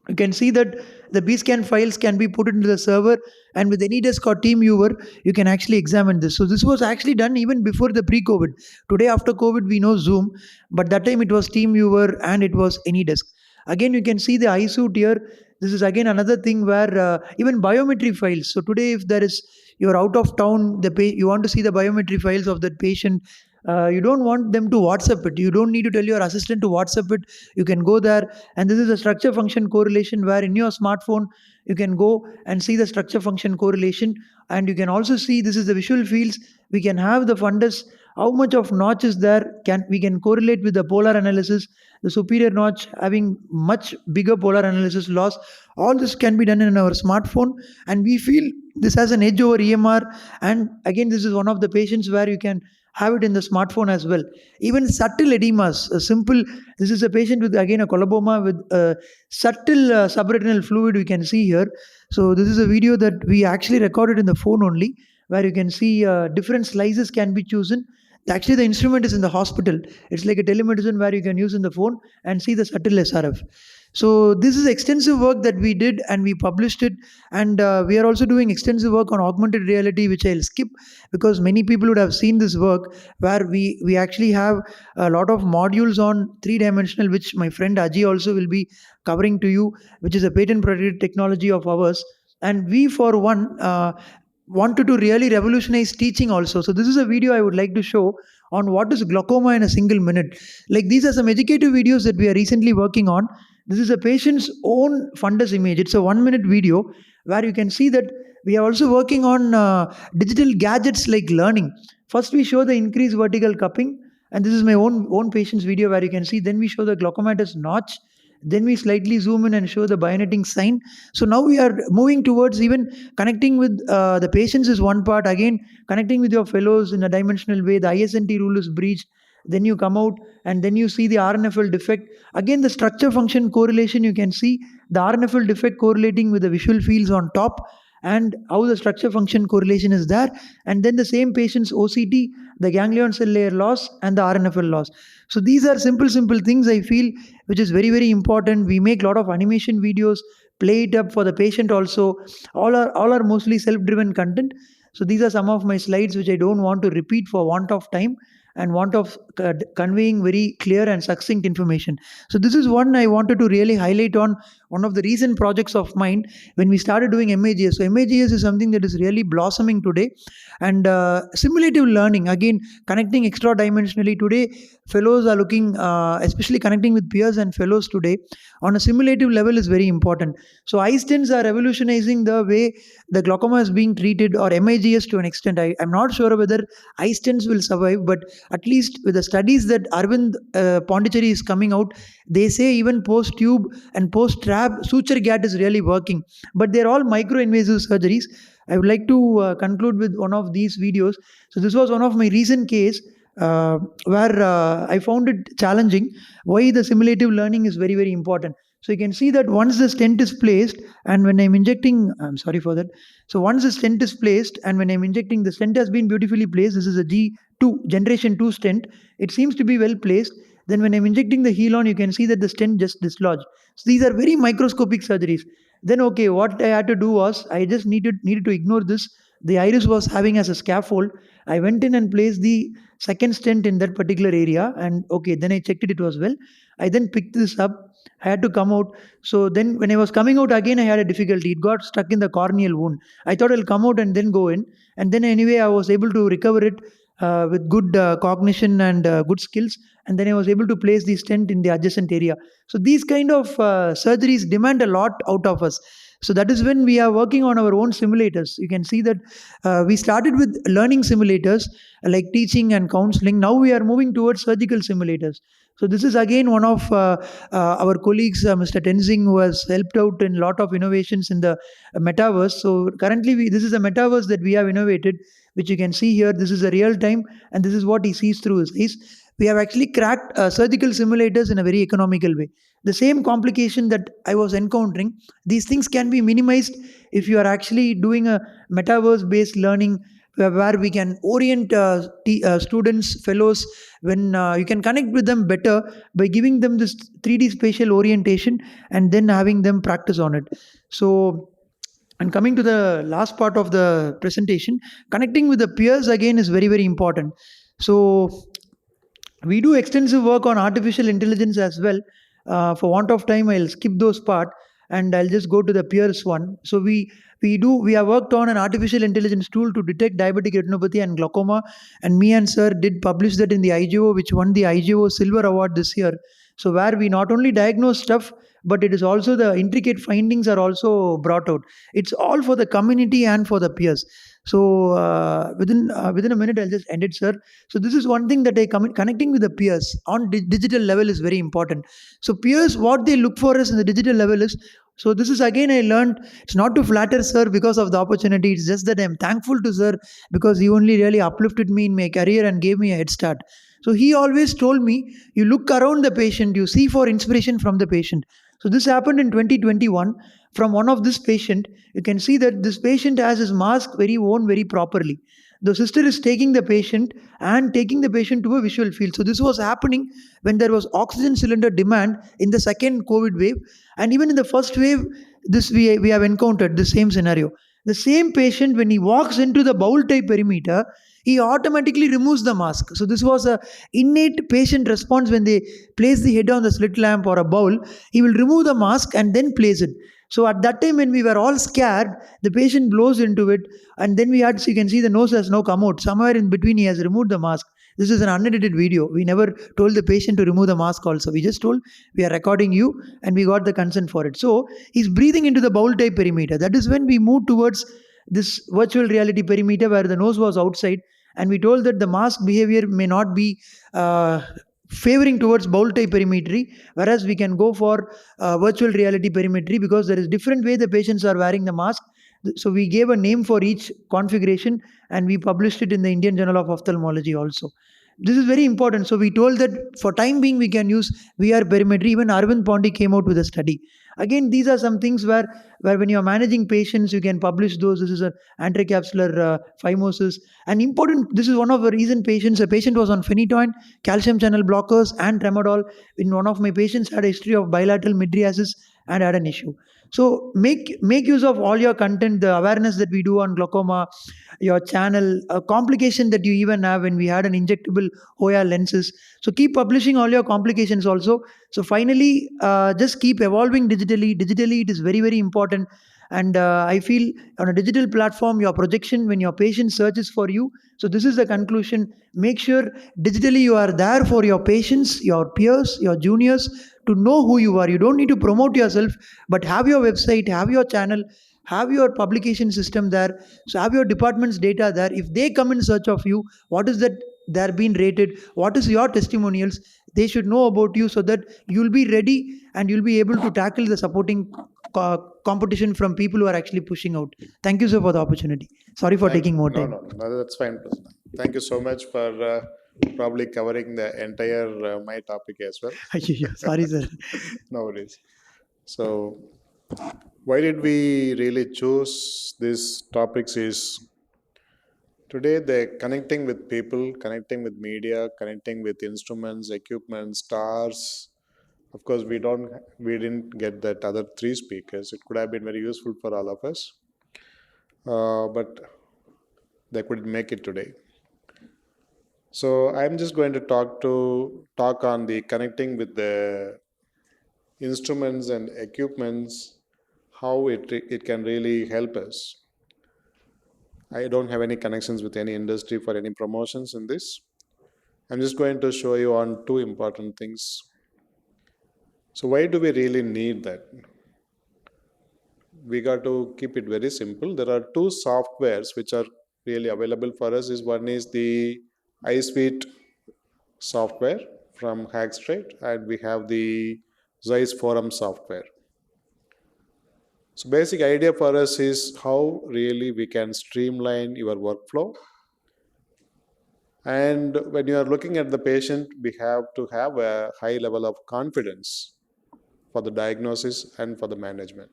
you can see that the B-scan files can be put into the server, and with AnyDesk or TeamViewer, you can actually examine this. So this was actually done even before the pre-COVID. Today, after COVID, we know Zoom, but that time it was TeamViewer and it was AnyDesk. Again, you can see the eye suit here. This is again another thing where even biometry files. So today, if there is, you're out of town, you want to see the biometry files of that patient. You don't want them to WhatsApp it. You don't need to tell your assistant to WhatsApp it. You can go there, and this is a structure function correlation, where in your smartphone you can go and see the structure function correlation, and you can also see this is the visual fields. We can have the fundus, how much of notch is there, we can correlate with the polar analysis, the superior notch having much bigger polar analysis loss. All this can be done in our smartphone, and we feel this has an edge over EMR. And again, this is one of the patients where you can have it in the smartphone as well. Even subtle edemas, this is a patient with again a coloboma with subtle subretinal fluid we can see here. So this is a video that we actually recorded in the phone only, where you can see different slices can be chosen. Actually, the instrument is in the hospital. It's like a telemedicine where you can use in the phone and see the subtle SRF. So this is extensive work that we did, and we published it. And we are also doing extensive work on augmented reality, which I'll skip because many people would have seen this work, where we actually have a lot of modules on 3-dimensional, which my friend Aji also will be covering to you, which is a patent protected technology of ours. And we, for one, wanted to really revolutionize teaching also. So this is a video I would like to show on what is glaucoma in a single minute. Like these are some educative videos that we are recently working on. This is a patient's own fundus image. It's a 1-minute video where you can see that we are also working on digital gadgets like learning. First we show the increased vertical cupping, and this is my own patient's video where you can see. Then we show the glaucomatous notch. Then we slightly zoom in and show the bionetting sign. So now we are moving towards even connecting with the patients is one part. Again, connecting with your fellows in a dimensional way. The ISNT rule is breached. Then you come out and then you see the RNFL defect. Again, the structure function correlation, you can see the RNFL defect correlating with the visual fields on top, and how the structure function correlation is there. And then the same patient's OCT, the ganglion cell layer loss and the RNFL loss. So these are simple things I feel which is very important. We make a lot of animation videos, play it up for the patient also. All are mostly self-driven content. So these are some of my slides which I don't want to repeat for want of time and want of conveying very clear and succinct information. So this is one I wanted to really highlight on one of the recent projects of mine when we started doing MAGS. So MAGS is something that is really blossoming today. And simulative learning, again, connecting extra dimensionally. Today, fellows are looking, especially connecting with peers and fellows today, on a simulative level is very important. So eye stents are revolutionizing the way the glaucoma is being treated, or MAGS to an extent. I'm not sure whether eye stents will survive, but at least with the studies that Arvind Pondicherry is coming out, they say even post-tube and post-trab, suture GAT is really working. But they're all micro-invasive surgeries. I would like to conclude with one of these videos. So this was one of my recent case where I found it challenging why the simulative learning is very important. So you can see that once the stent is placed, and when I'm injecting, I'm sorry for that. So once the stent is placed and when I'm injecting, the stent has been beautifully placed. This is a G2, generation 2 stent. It seems to be well placed. Then when I'm injecting the helon, you can see that the stent just dislodged. So these are very microscopic surgeries. Then okay, what I had to do was, I just needed to ignore this. The iris was having as a scaffold. I went in and placed the second stent in that particular area, and okay, then I checked it was well. I then picked this up. I had to come out. So then when I was coming out again, I had a difficulty. It got stuck in the corneal wound. I thought I'll come out and then go in. And then anyway, I was able to recover it with good cognition and good skills. And then I was able to place the stent in the adjacent area. So these kind of surgeries demand a lot out of us. So that is when we are working on our own simulators. You can see that we started with learning simulators like teaching and counseling. Now we are moving towards surgical simulators. So this is again one of our colleagues, Mr. Tenzing, who has helped out in a lot of innovations in the metaverse. So currently this is a metaverse that we have innovated, which you can see here. This is a real time, and this is what he sees through his eyes. We have actually cracked surgical simulators in a very economical way. The same complication that I was encountering, these things can be minimized if you are actually doing a metaverse-based learning where we can orient students, fellows, when you can connect with them better by giving them this 3D spatial orientation and then having them practice on it. So, and coming to the last part of the presentation, connecting with the peers again is very important. So, we do extensive work on artificial intelligence as well. For want of time, I'll skip those part and I'll just go to the peers one. So we have worked on an artificial intelligence tool to detect diabetic retinopathy and glaucoma, and me and sir did publish that in the IGO, which won the IGO Silver Award this year. So where we not only diagnose stuff, but it is also the intricate findings are also brought out. It's all for the community and for the peers. So within a minute, I'll just end it, sir. So this is one thing that connecting with the peers on digital level is very important. So peers, what they look for us in the digital level is, so this is again I learned, it's not to flatter sir because of the opportunity. It's just that I'm thankful to sir because he only really uplifted me in my career and gave me a head start. So he always told me, you look around the patient, you see for inspiration from the patient. So this happened in 2021 from one of this patient. You can see that this patient has his mask worn very properly. The sister is taking the patient and taking the patient to a visual field. So this was happening when there was oxygen cylinder demand in the second COVID wave. And even in the first wave, this we have encountered the same scenario. The same patient, when he walks into the bowl type perimeter, he automatically removes the mask. So this was a innate patient response when they place the head on the slit lamp or a bowl. He will remove the mask and then place it. So at that time when we were all scared, the patient blows into it, and then we had, so you can see the nose has now come out. Somewhere in between he has removed the mask. This is an unedited video. We never told the patient to remove the mask also. We just told, we are recording you, and we got the consent for it. So he's breathing into the bowl type perimeter. That is when we moved towards this virtual reality perimeter where the nose was outside, and we told that the mask behavior may not be favoring towards bowl type perimetry, whereas we can go for virtual reality perimetry, because there is different way the patients are wearing the mask. So we gave a name for each configuration, and we published it in the Indian Journal of Ophthalmology also. This is very important. So we told that for time being we can use VR perimetry. Even Arvind Pondy came out with a study. Again, these are some things where when you are managing patients, you can publish those. This is an antracapsular phimosis. And important, this is one of the reason patients, a patient was on phenytoin, calcium channel blockers, and tramadol. In one of my patients had a history of bilateral mydriasis and had an issue. So make use of all your content, the awareness that we do on glaucoma, your channel, a complication that you even have when we had an injectable OIR lenses. So keep publishing all your complications also. So finally, just keep evolving digitally. Digitally, it is very, very important. And I feel on a digital platform, your projection when your patient searches for you. So this is the conclusion. Make sure digitally you are there for your patients, your peers, your juniors to know who you are. You don't need to promote yourself, but have your website, have your channel, have your publication system there. So have your department's data there. If they come in search of you, what is that they're being rated? What is your testimonials? They should know about you, so that you'll be ready and you'll be able to tackle the supporting competition from people who are actually pushing out. Thank you, sir, for the opportunity. Sorry for taking more time. No, that's fine, Prasanna. Thank you so much for probably covering the entire my topic as well. Sorry, sir. No worries. So, why did we really choose these topics is today the connecting with people, connecting with media, connecting with instruments, equipment, stars. Of course, we didn't get that other three speakers. It could have been very useful for all of us, but they couldn't make it today. So I'm just going to talk on the connecting with the instruments and equipments, how it can really help us. I don't have any connections with any industry for any promotions in this. I'm just going to show you on two important things. So why do we really need that? We got to keep it very simple. There are two softwares which are really available for us. One is the iSuite software from Hackstraight, and we have the Zeiss Forum software. So basic idea for us is how really we can streamline your workflow. And when you are looking at the patient, we have to have a high level of confidence for the diagnosis and for the management.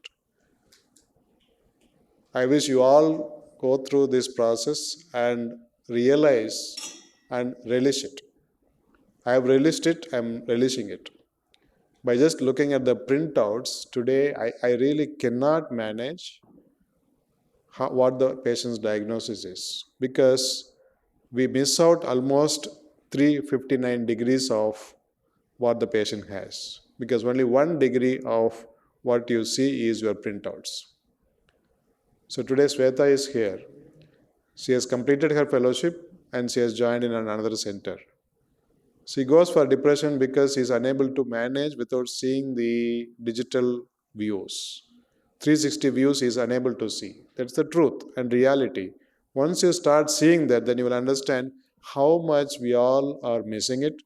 I wish you all go through this process and realize and relish it. I have relished it, I'm relishing it. By just looking at the printouts, today I really cannot manage what the patient's diagnosis is, because we miss out almost 359 degrees of what the patient has, because only 1 degree of what you see is your printouts. So today Sweta is here. She has completed her fellowship and she has joined in another center. She goes for depression because she is unable to manage without seeing the digital views. 360 views he is unable to see. That's the truth and reality. Once you start seeing that, then you will understand how much we all are missing it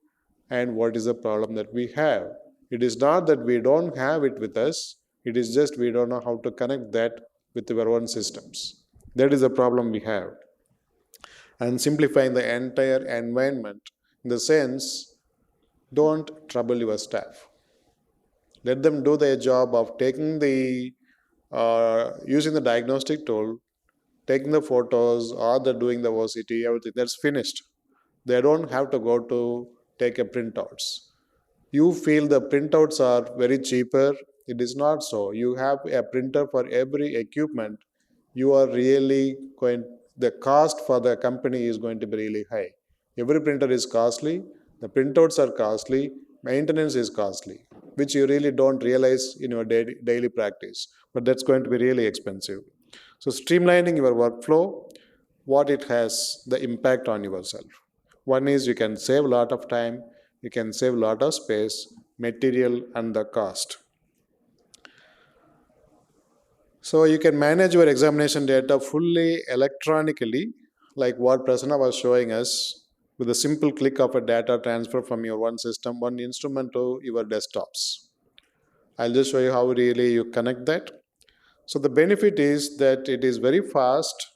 and what is the problem that we have. It is not that we don't have it with us, it is just we don't know how to connect that with our own systems. That is the problem we have. And simplifying the entire environment, in the sense, don't trouble your staff. Let them do their job of taking the, using the diagnostic tool, taking the photos, or they're doing the OCT, everything, that's finished. They don't have to go to take a printouts. You feel the printouts are very cheaper. It is not so. You have a printer for every equipment. You are really going, the cost for the company is going to be really high. Every printer is costly. The printouts are costly. Maintenance is costly. which you really don't realize in your daily practice, but that's going to be really expensive. So streamlining your workflow, what it has, the impact on yourself. One is you can save a lot of time, you can save a lot of space, material, and the cost. So you can manage your examination data fully electronically, like what Prasanna was showing us, with a simple click of a data transfer from your one system, one instrument to your desktops. I'll just show you how really you connect that. So the benefit is that it is very fast.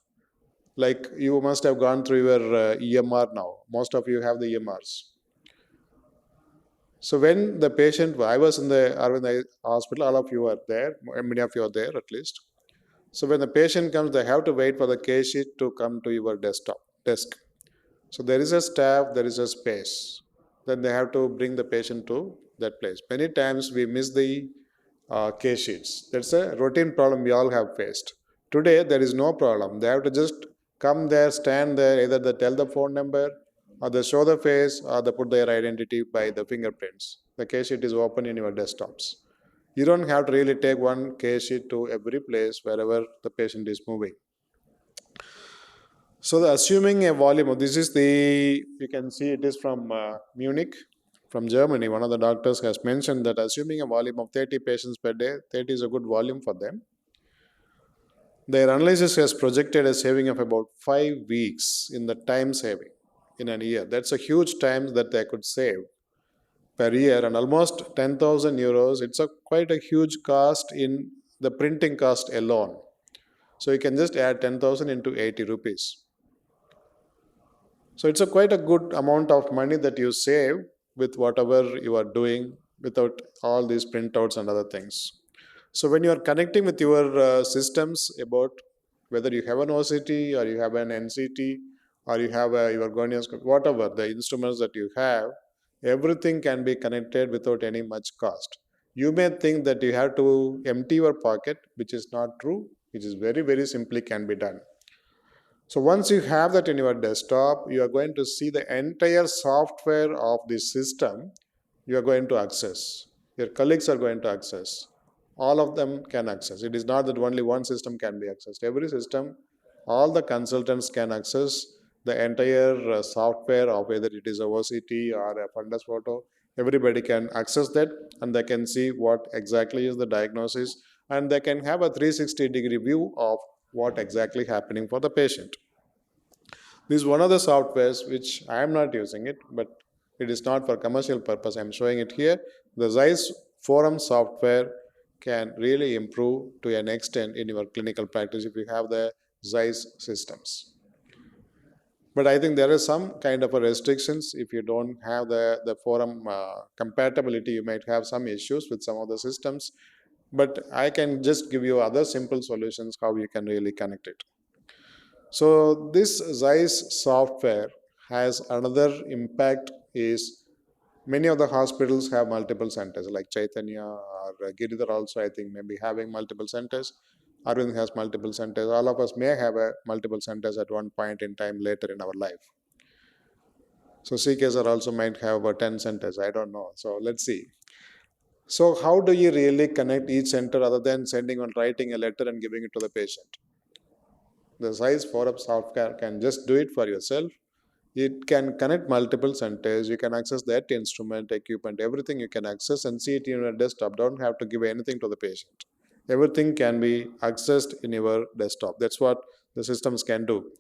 Like you must have gone through your EMR now. Most of you have the EMRs. So when the patient, I was in the Arvind hospital, all of you are there, many of you are there at least. So when the patient comes, they have to wait for the case sheet to come to your desk. So there is a staff, there is a space. Then they have to bring the patient to that place. Many times we miss the case sheets. That's a routine problem we all have faced. Today there is no problem. They have to just come there, stand there, either they tell the phone number or they show the face or they put their identity by the fingerprints. The case sheet is open in your desktops. You don't have to really take one case sheet to every place wherever the patient is moving. So assuming a volume, this is you can see it is from Munich, from Germany. One of the doctors has mentioned that assuming a volume of 30 patients per day, 30 is a good volume for them. Their analysis has projected a saving of about 5 weeks in the time saving in a year. That's a huge time that they could save per year, and almost 10,000 euros. It's quite a huge cost in the printing cost alone. So you can just add 10,000 into 80 rupees. So it's quite a good amount of money that you save with whatever you are doing without all these printouts and other things. So when you are connecting with your systems about whether you have an OCT or you have an NCT or you have your gonioscope, whatever the instruments that you have, everything can be connected without any much cost. You may think that you have to empty your pocket, which is not true, which is very, very simply can be done. So once you have that in your desktop, you are going to see the entire software of the system you are going to access. Your colleagues are going to access. All of them can access. It is not that only one system can be accessed. Every system, all the consultants can access the entire software of whether it is a OCT or a fundus photo. Everybody can access that and they can see what exactly is the diagnosis and they can have a 360-degree view of what exactly happening for the patient. This is one of the softwares which I am not using it, but it is not for commercial purpose. I am showing it here. The Zeiss Forum software can really improve to an extent in your clinical practice if you have the Zeiss systems. But I think there are some kind of restrictions. If you don't have the forum compatibility, you might have some issues with some of the systems. But I can just give you other simple solutions how you can really connect it. So this Zeiss software has another impact is many of the hospitals have multiple centers like Chaitanya or Giridhar also I think may be having multiple centers. Arvind has multiple centers. All of us may have multiple centers at one point in time later in our life. So CKSR also might have about 10 centers. I don't know. So let's see. So how do you really connect each center other than sending or writing a letter and giving it to the patient? The Zeiss Forum software can just do it for yourself. It can connect multiple centers. You can access that instrument, equipment, everything you can access and see it in your desktop. Don't have to give anything to the patient. Everything can be accessed in your desktop. That's what the systems can do.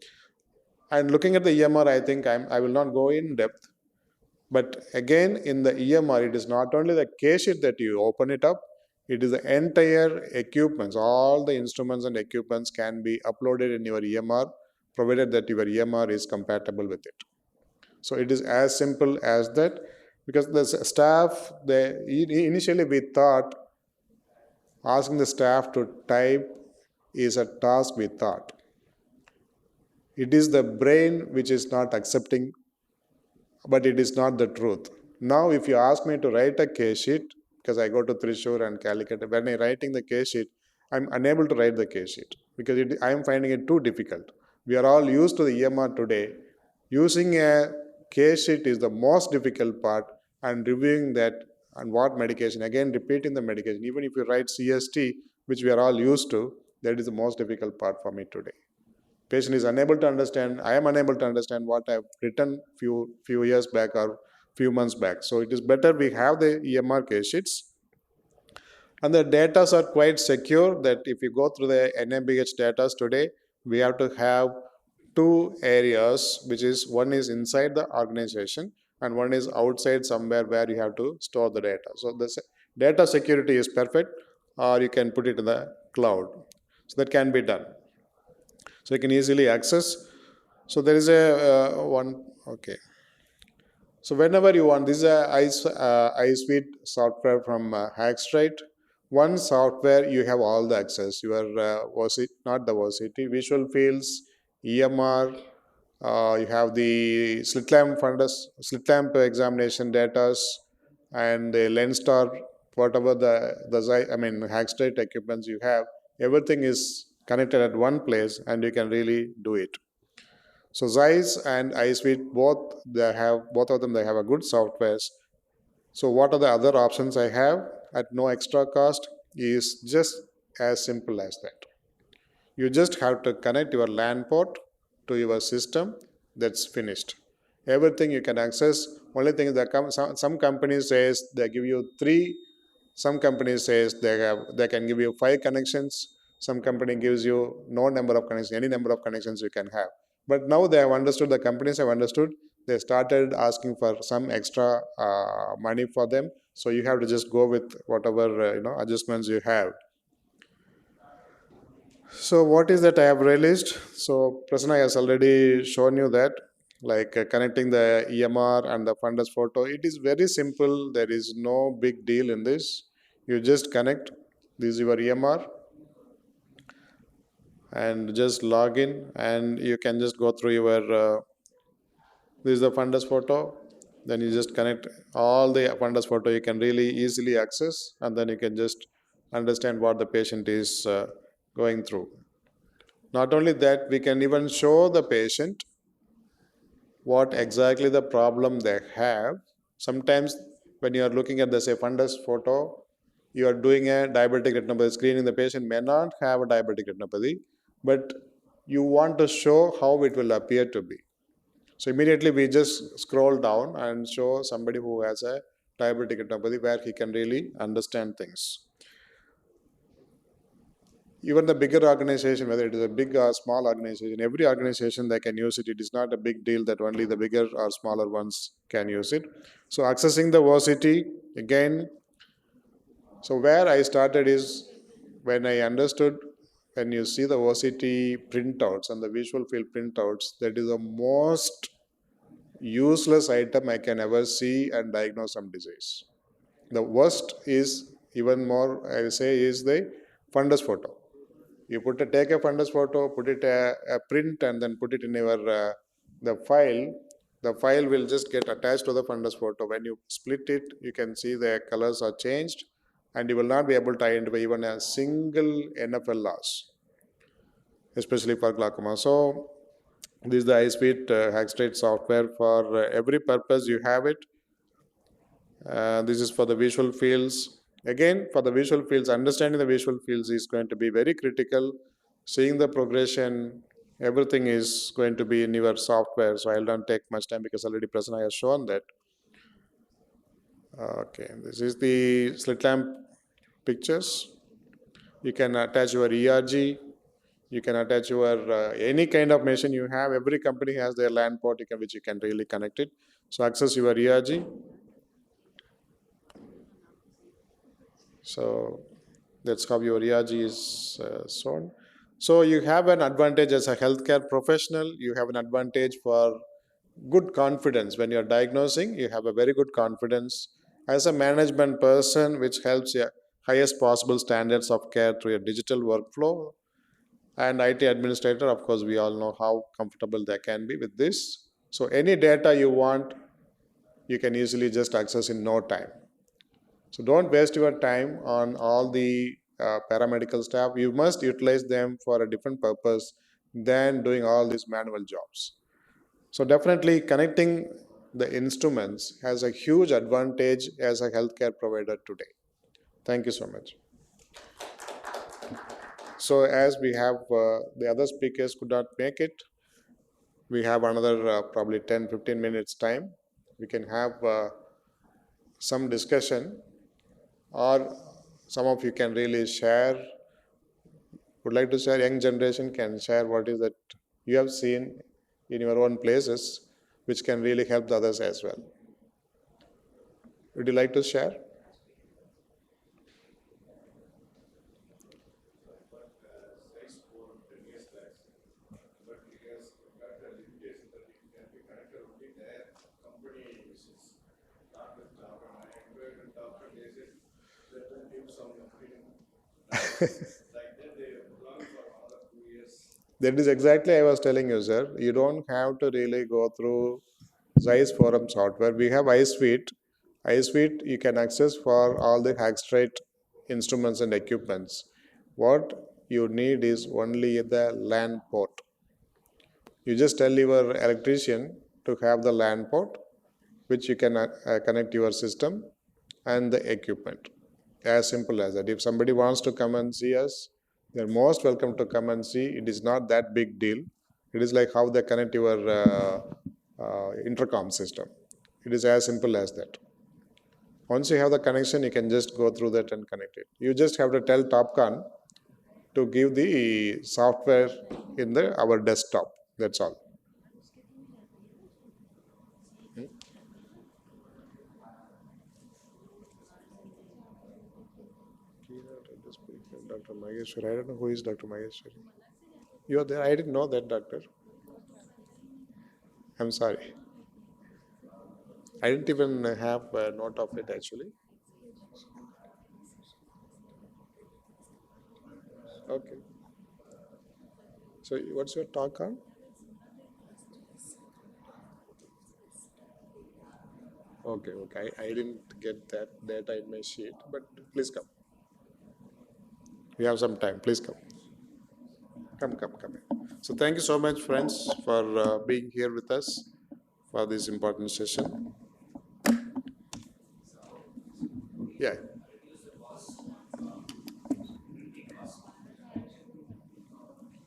And looking at the EMR, I think I will not go in depth. But again, in the EMR, it is not only the case sheet that you open it up, it is the entire equipments. All the instruments and equipments can be uploaded in your EMR, provided that your EMR is compatible with it. So it is as simple as that, because the staff, initially we thought asking the staff to type is a task we thought. It is the brain which is not accepting, but it is not the truth. Now, if you ask me to write a case sheet, because I go to Thrissur and Calicut, when I'm writing the case sheet, I'm unable to write the case sheet because I am finding it too difficult. We are all used to the EMR today. Using a case sheet is the most difficult part, and reviewing that and what medication. Again, repeating the medication. Even if you write CST, which we are all used to, that is the most difficult part for me today. Patient is unable to understand. I am unable to understand what I have written few years back or few months back. So it is better we have the EMR case sheets. And the data are quite secure that if you go through the NMBH data today, we have to have two areas, which is one is inside the organization and one is outside somewhere where you have to store the data. So the data security is perfect, or you can put it in the cloud. So that can be done. So you can easily access. So there is a one, okay. So whenever you want, this is a iSuite software from Hackstraight. One software, you have all the access. Your not the VOCT, visual fields, EMR, you have the slit lamp examination data, and the LensStar, whatever the Hackstraight equipments you have, everything is connected at one place, and you can really do it. So Zeiss and iSuite, both of them they have a good softwares. So what are the other options I have at no extra cost is just as simple as that. You just have to connect your LAN port to your system. That's finished. Everything you can access. Only thing is that some companies says they give you 3. Some companies says they can give you 5 connections. Some company gives you no number of connections, any number of connections you can have. But now they have understood, the companies have understood, they started asking for some extra money for them. So you have to just go with whatever adjustments you have. So what is that I have released? So Prasanna has already shown you that, like connecting the EMR and the fundus photo. It is very simple. There is no big deal in this. You just connect. This is your EMR. And just log in, and you can just go through your, this is the fundus photo. Then you just connect all the fundus photo. You can really easily access, and then you can just understand what the patient is going through. Not only that, we can even show the patient what exactly the problem they have. Sometimes when you are looking at the fundus photo, you are doing a diabetic retinopathy screening. The patient may not have a diabetic retinopathy, but you want to show how it will appear to be. So immediately we just scroll down and show somebody who has a diabetic retinopathy where he can really understand things. Even the bigger organization, whether it is a big or small organization, every organization that can use it. It is not a big deal that only the bigger or smaller ones can use it. So accessing the VOCT, again, so where I started is when I understood, when you see the VOCT printouts and the visual field printouts, that is the most useless item I can ever see and diagnose some disease. The worst is, even more I say, is the fundus photo. You take a fundus photo, put it a print, and then put it in your the file. The file will just get attached to the fundus photo. When you split it, you can see the colors are changed, and you will not be able to identify even a single NFL loss, especially for glaucoma. So this is the iSuite Hackstraight software for every purpose. You have it. This is for the visual fields. Again, for the visual fields, understanding the visual fields is going to be very critical. Seeing the progression, everything is going to be in your software. So I'll not take much time because already Prasanna has shown that. Okay, this is the slit lamp pictures. You can attach your ERG. You can attach your any kind of machine you have. Every company has their LAN port which you can really connect it. So access your ERG. So that's how your ERG is shown. So you have an advantage as a healthcare professional. You have an advantage for good confidence. When you're diagnosing, you have a very good confidence. As a management person, which helps you highest possible standards of care through a digital workflow. And IT administrator, of course, we all know how comfortable they can be with this. So any data you want, you can easily just access in no time. So don't waste your time on all the paramedical staff. You must utilize them for a different purpose than doing all these manual jobs. So definitely connecting the instruments has a huge advantage as a healthcare provider today. Thank you so much. So as we have the other speakers could not make it, we have another probably 10-15 minutes time. We can have some discussion, or some of you can really share, would like to share, young generation can share what is that you have seen in your own places, which can really help the others as well. Would you like to share? That is exactly I was telling you, sir. You don't have to really go through Zeiss Forum software. We have iSuite. iSuite you can access for all the Hackstraight instruments and equipments. What you need is only the LAN port. You just tell your electrician to have the LAN port, which you can connect your system and the equipment. As simple as that. If somebody wants to come and see us, they're most welcome to come and see. It is not that big deal. It is like how they connect your intercom system. It is as simple as that. Once you have the connection, you can just go through that and connect it. You just have to tell Topcon to give the software in our desktop. That's all. Dr. Maheshwari. I don't know who is Dr. Maheshwari. You are there. I didn't know that, doctor. I'm sorry. I didn't even have a note of it actually. Okay. So what's your talk on? Okay, okay. I didn't get that data in my sheet, but please come. We have some time. Please come. Come. So thank you so much, friends, for being here with us for this important session. Yeah.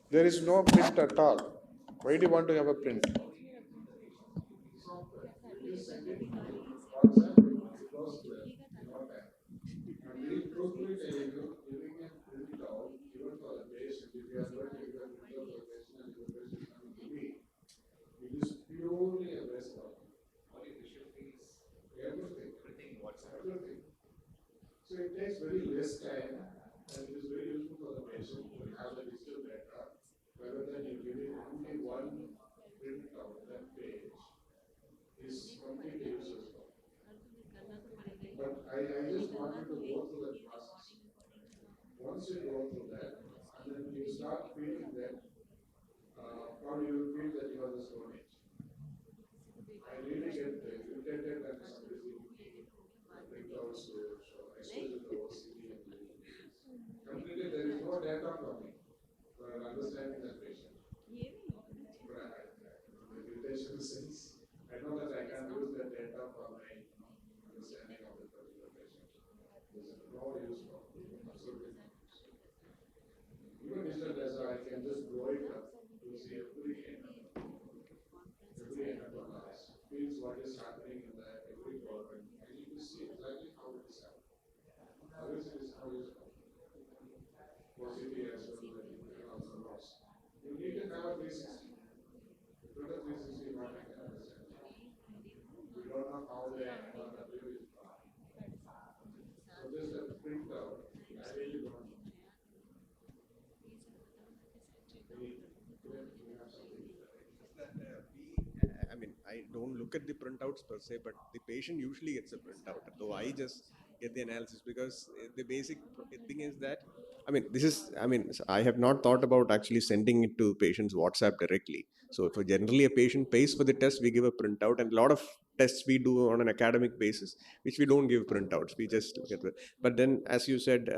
There is no print at all. Why do you want to have a print? So it takes very less time and it is very useful for the patient to have the digital data rather than you giving only one printout. That page is completely useless. But I just want you to go through that process. Once you go through that, and then you start feeling that, or you will feel that you are the Stone Age. I really get irritated when somebody is giving printouts to show, especially the OCD and completely there is no data from me for understanding that patient. The irritation sense, I know that I can use that data for my understanding of the particular patient. There is no use for it. Absolutely not. Even digital data, I can just blow it up to see every class, feels what is happening in every department, and you can see exactly how it is happening. Otherwise, it is how useful. OCD as well, also lost. You need to have a 360. Without a 360, what I can understand. We don't know how the MRW is done. So just a printout, I really don't know. I mean, I don't look at the printouts per se, but the patient usually gets a printout, though I just get the analysis because the basic thing is that, I have not thought about actually sending it to patient's WhatsApp directly. So if generally a patient pays for the test, we give a printout, and a lot of tests we do on an academic basis, which we don't give printouts. We just look at but then, as you said,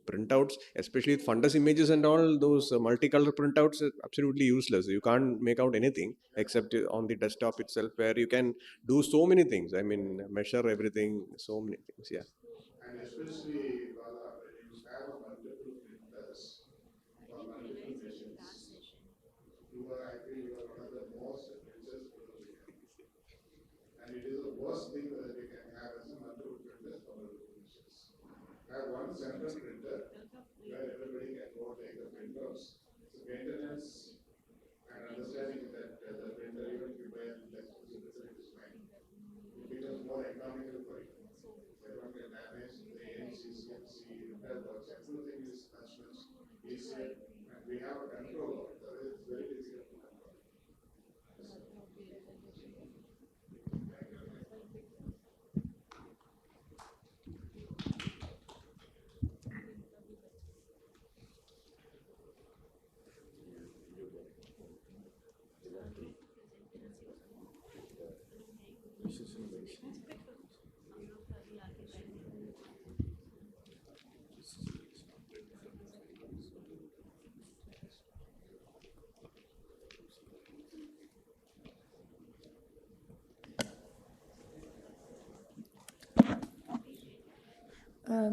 printouts, especially with fundus images and all, those multicolor printouts are absolutely useless. You can't make out anything except on the desktop itself, where you can do so many things. I mean, measure everything, so many things. Yeah. And especially when you have multiple printers for multiple machines, I feel you are one of the most richest people we have. And it is the worst thing that we can have as a multiple printers for multiple machines. Have one central printer where everybody can go take the printouts. So maintenance and understanding that the printer, even if you buy an expensive printer, it is fine. It becomes more economical for you. Everyone can manage the ANCC, repair works, everything is much easier, and we have a control of it. It's very difficult to control.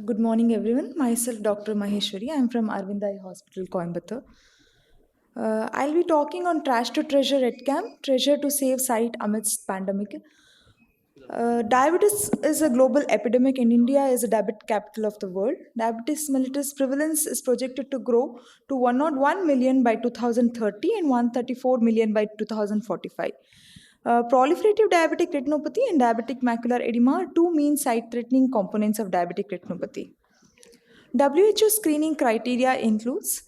Good morning, everyone. Myself, Dr. Maheshwari. I'm from Arvind Eye Hospital, Coimbatore. I'll be talking on Trash to Treasure EdCamp, Treasure to Save Sight Amidst Pandemic. Diabetes is a global epidemic, and India is a diabetes capital of the world. Diabetes mellitus prevalence is projected to grow to 101 million by 2030 and 134 million by 2045. Proliferative diabetic retinopathy and diabetic macular edema are two main sight-threatening components of diabetic retinopathy. WHO screening criteria includes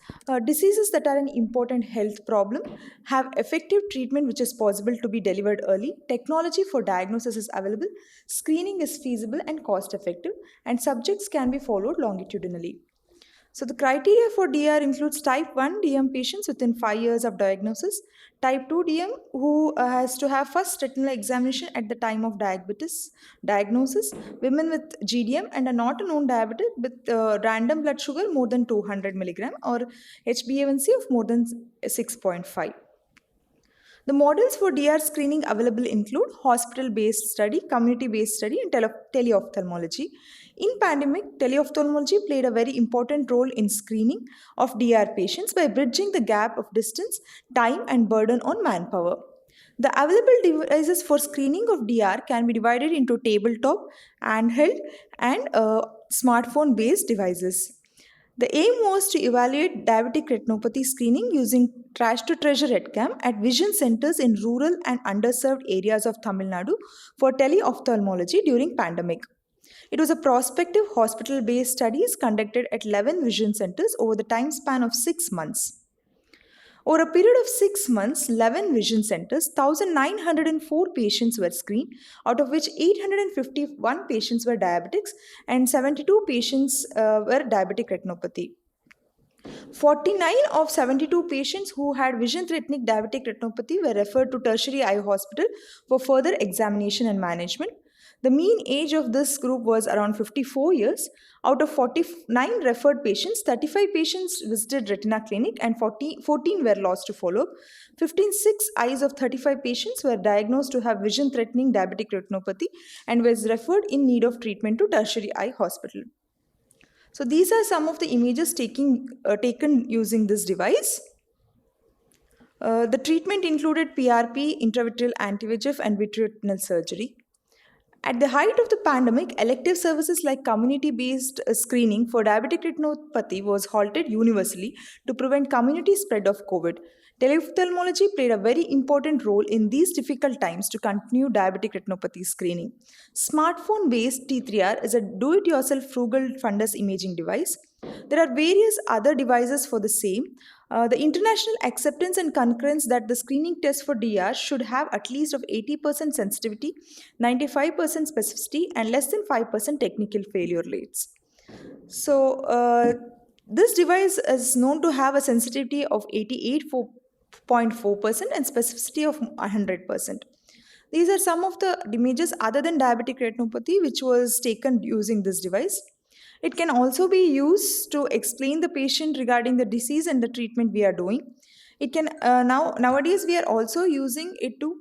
diseases that are an important health problem, have effective treatment which is possible to be delivered early, technology for diagnosis is available, screening is feasible and cost effective, and subjects can be followed longitudinally. So the criteria for DR includes type 1 DM patients within 5 years of diagnosis, type 2 DM who has to have first retinal examination at the time of diagnosis, women with GDM and are not a known diabetic with random blood sugar more than 200 milligram or HbA1c of more than 6.5. The models for DR screening available include hospital-based study, community-based study, and teleophthalmology. In pandemic, teleophthalmology played a very important role in screening of DR patients by bridging the gap of distance, time, and burden on manpower. The available devices for screening of DR can be divided into tabletop, handheld, and smartphone-based devices. The aim was to evaluate diabetic retinopathy screening using Trash to Treasure EdCamp at vision centers in rural and underserved areas of Tamil Nadu for teleophthalmology during pandemic. It was a prospective hospital-based studies conducted at 11 vision centers over the time span of 6 months. Over a period of 6 months, 11 vision centers, 1,904 patients were screened, out of which 851 patients were diabetics and 72 patients were diabetic retinopathy. 49 of 72 patients who had vision-threatening diabetic retinopathy were referred to tertiary eye hospital for further examination and management. The mean age of this group was around 54 years. Out of 49 referred patients, 35 patients visited retina clinic and 14 were lost to follow-up. 56 eyes of 35 patients were diagnosed to have vision-threatening diabetic retinopathy and was referred in need of treatment to tertiary eye hospital. So these are some of the images taken using this device. The treatment included PRP, intravitreal anti-VEGF, and vitreoretinal surgery. At the height of the pandemic, elective services like community-based screening for diabetic retinopathy was halted universally to prevent community spread of COVID. Teleophthalmology played a very important role in these difficult times to continue diabetic retinopathy screening. Smartphone-based T3R is a do-it-yourself frugal fundus imaging device. There are various other devices for the same. The international acceptance and concurrence that the screening test for DR should have at least of 80% sensitivity, 95% specificity, and less than 5% technical failure rates. So, this device is known to have a sensitivity of 88.4% and specificity of 100%. These are some of the images other than diabetic retinopathy which was taken using this device. It can also be used to explain the patient regarding the disease and the treatment we are doing. It can nowadays we are also using it to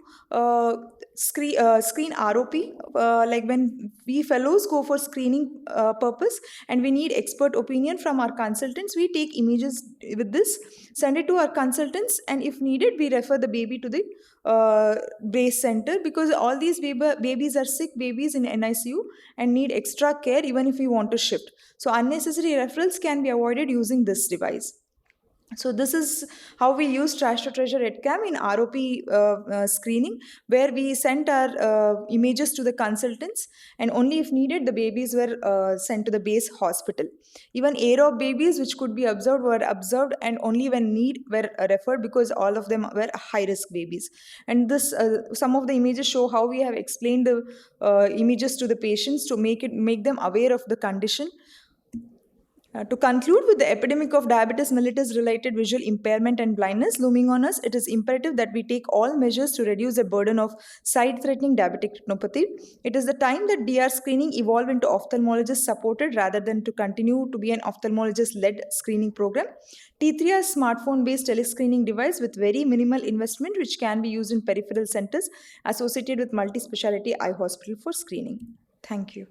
screen ROP, like when we fellows go for screening purpose and we need expert opinion from our consultants, we take images with this, send it to our consultants, and if needed we refer the baby to the base center, because all these babies are sick babies in NICU and need extra care even if we want to shift. So unnecessary referrals can be avoided using this device. So this is how we use Trash to Treasure EdCam in ROP screening, where we sent our images to the consultants, and only if needed the babies were sent to the base hospital. Even AROP babies which could be observed were observed, and only when need were referred, because all of them were high risk babies. And this some of the images show how we have explained the images to the patients to make them aware of the condition. To conclude, with the epidemic of diabetes mellitus related visual impairment and blindness looming on us, it is imperative that we take all measures to reduce the burden of sight-threatening diabetic retinopathy. It is the time that DR screening evolve into ophthalmologist supported rather than to continue to be an ophthalmologist-led screening program. T3 is smartphone-based telescreening device with very minimal investment, which can be used in peripheral centers associated with multi-speciality eye hospital for screening. Thank you.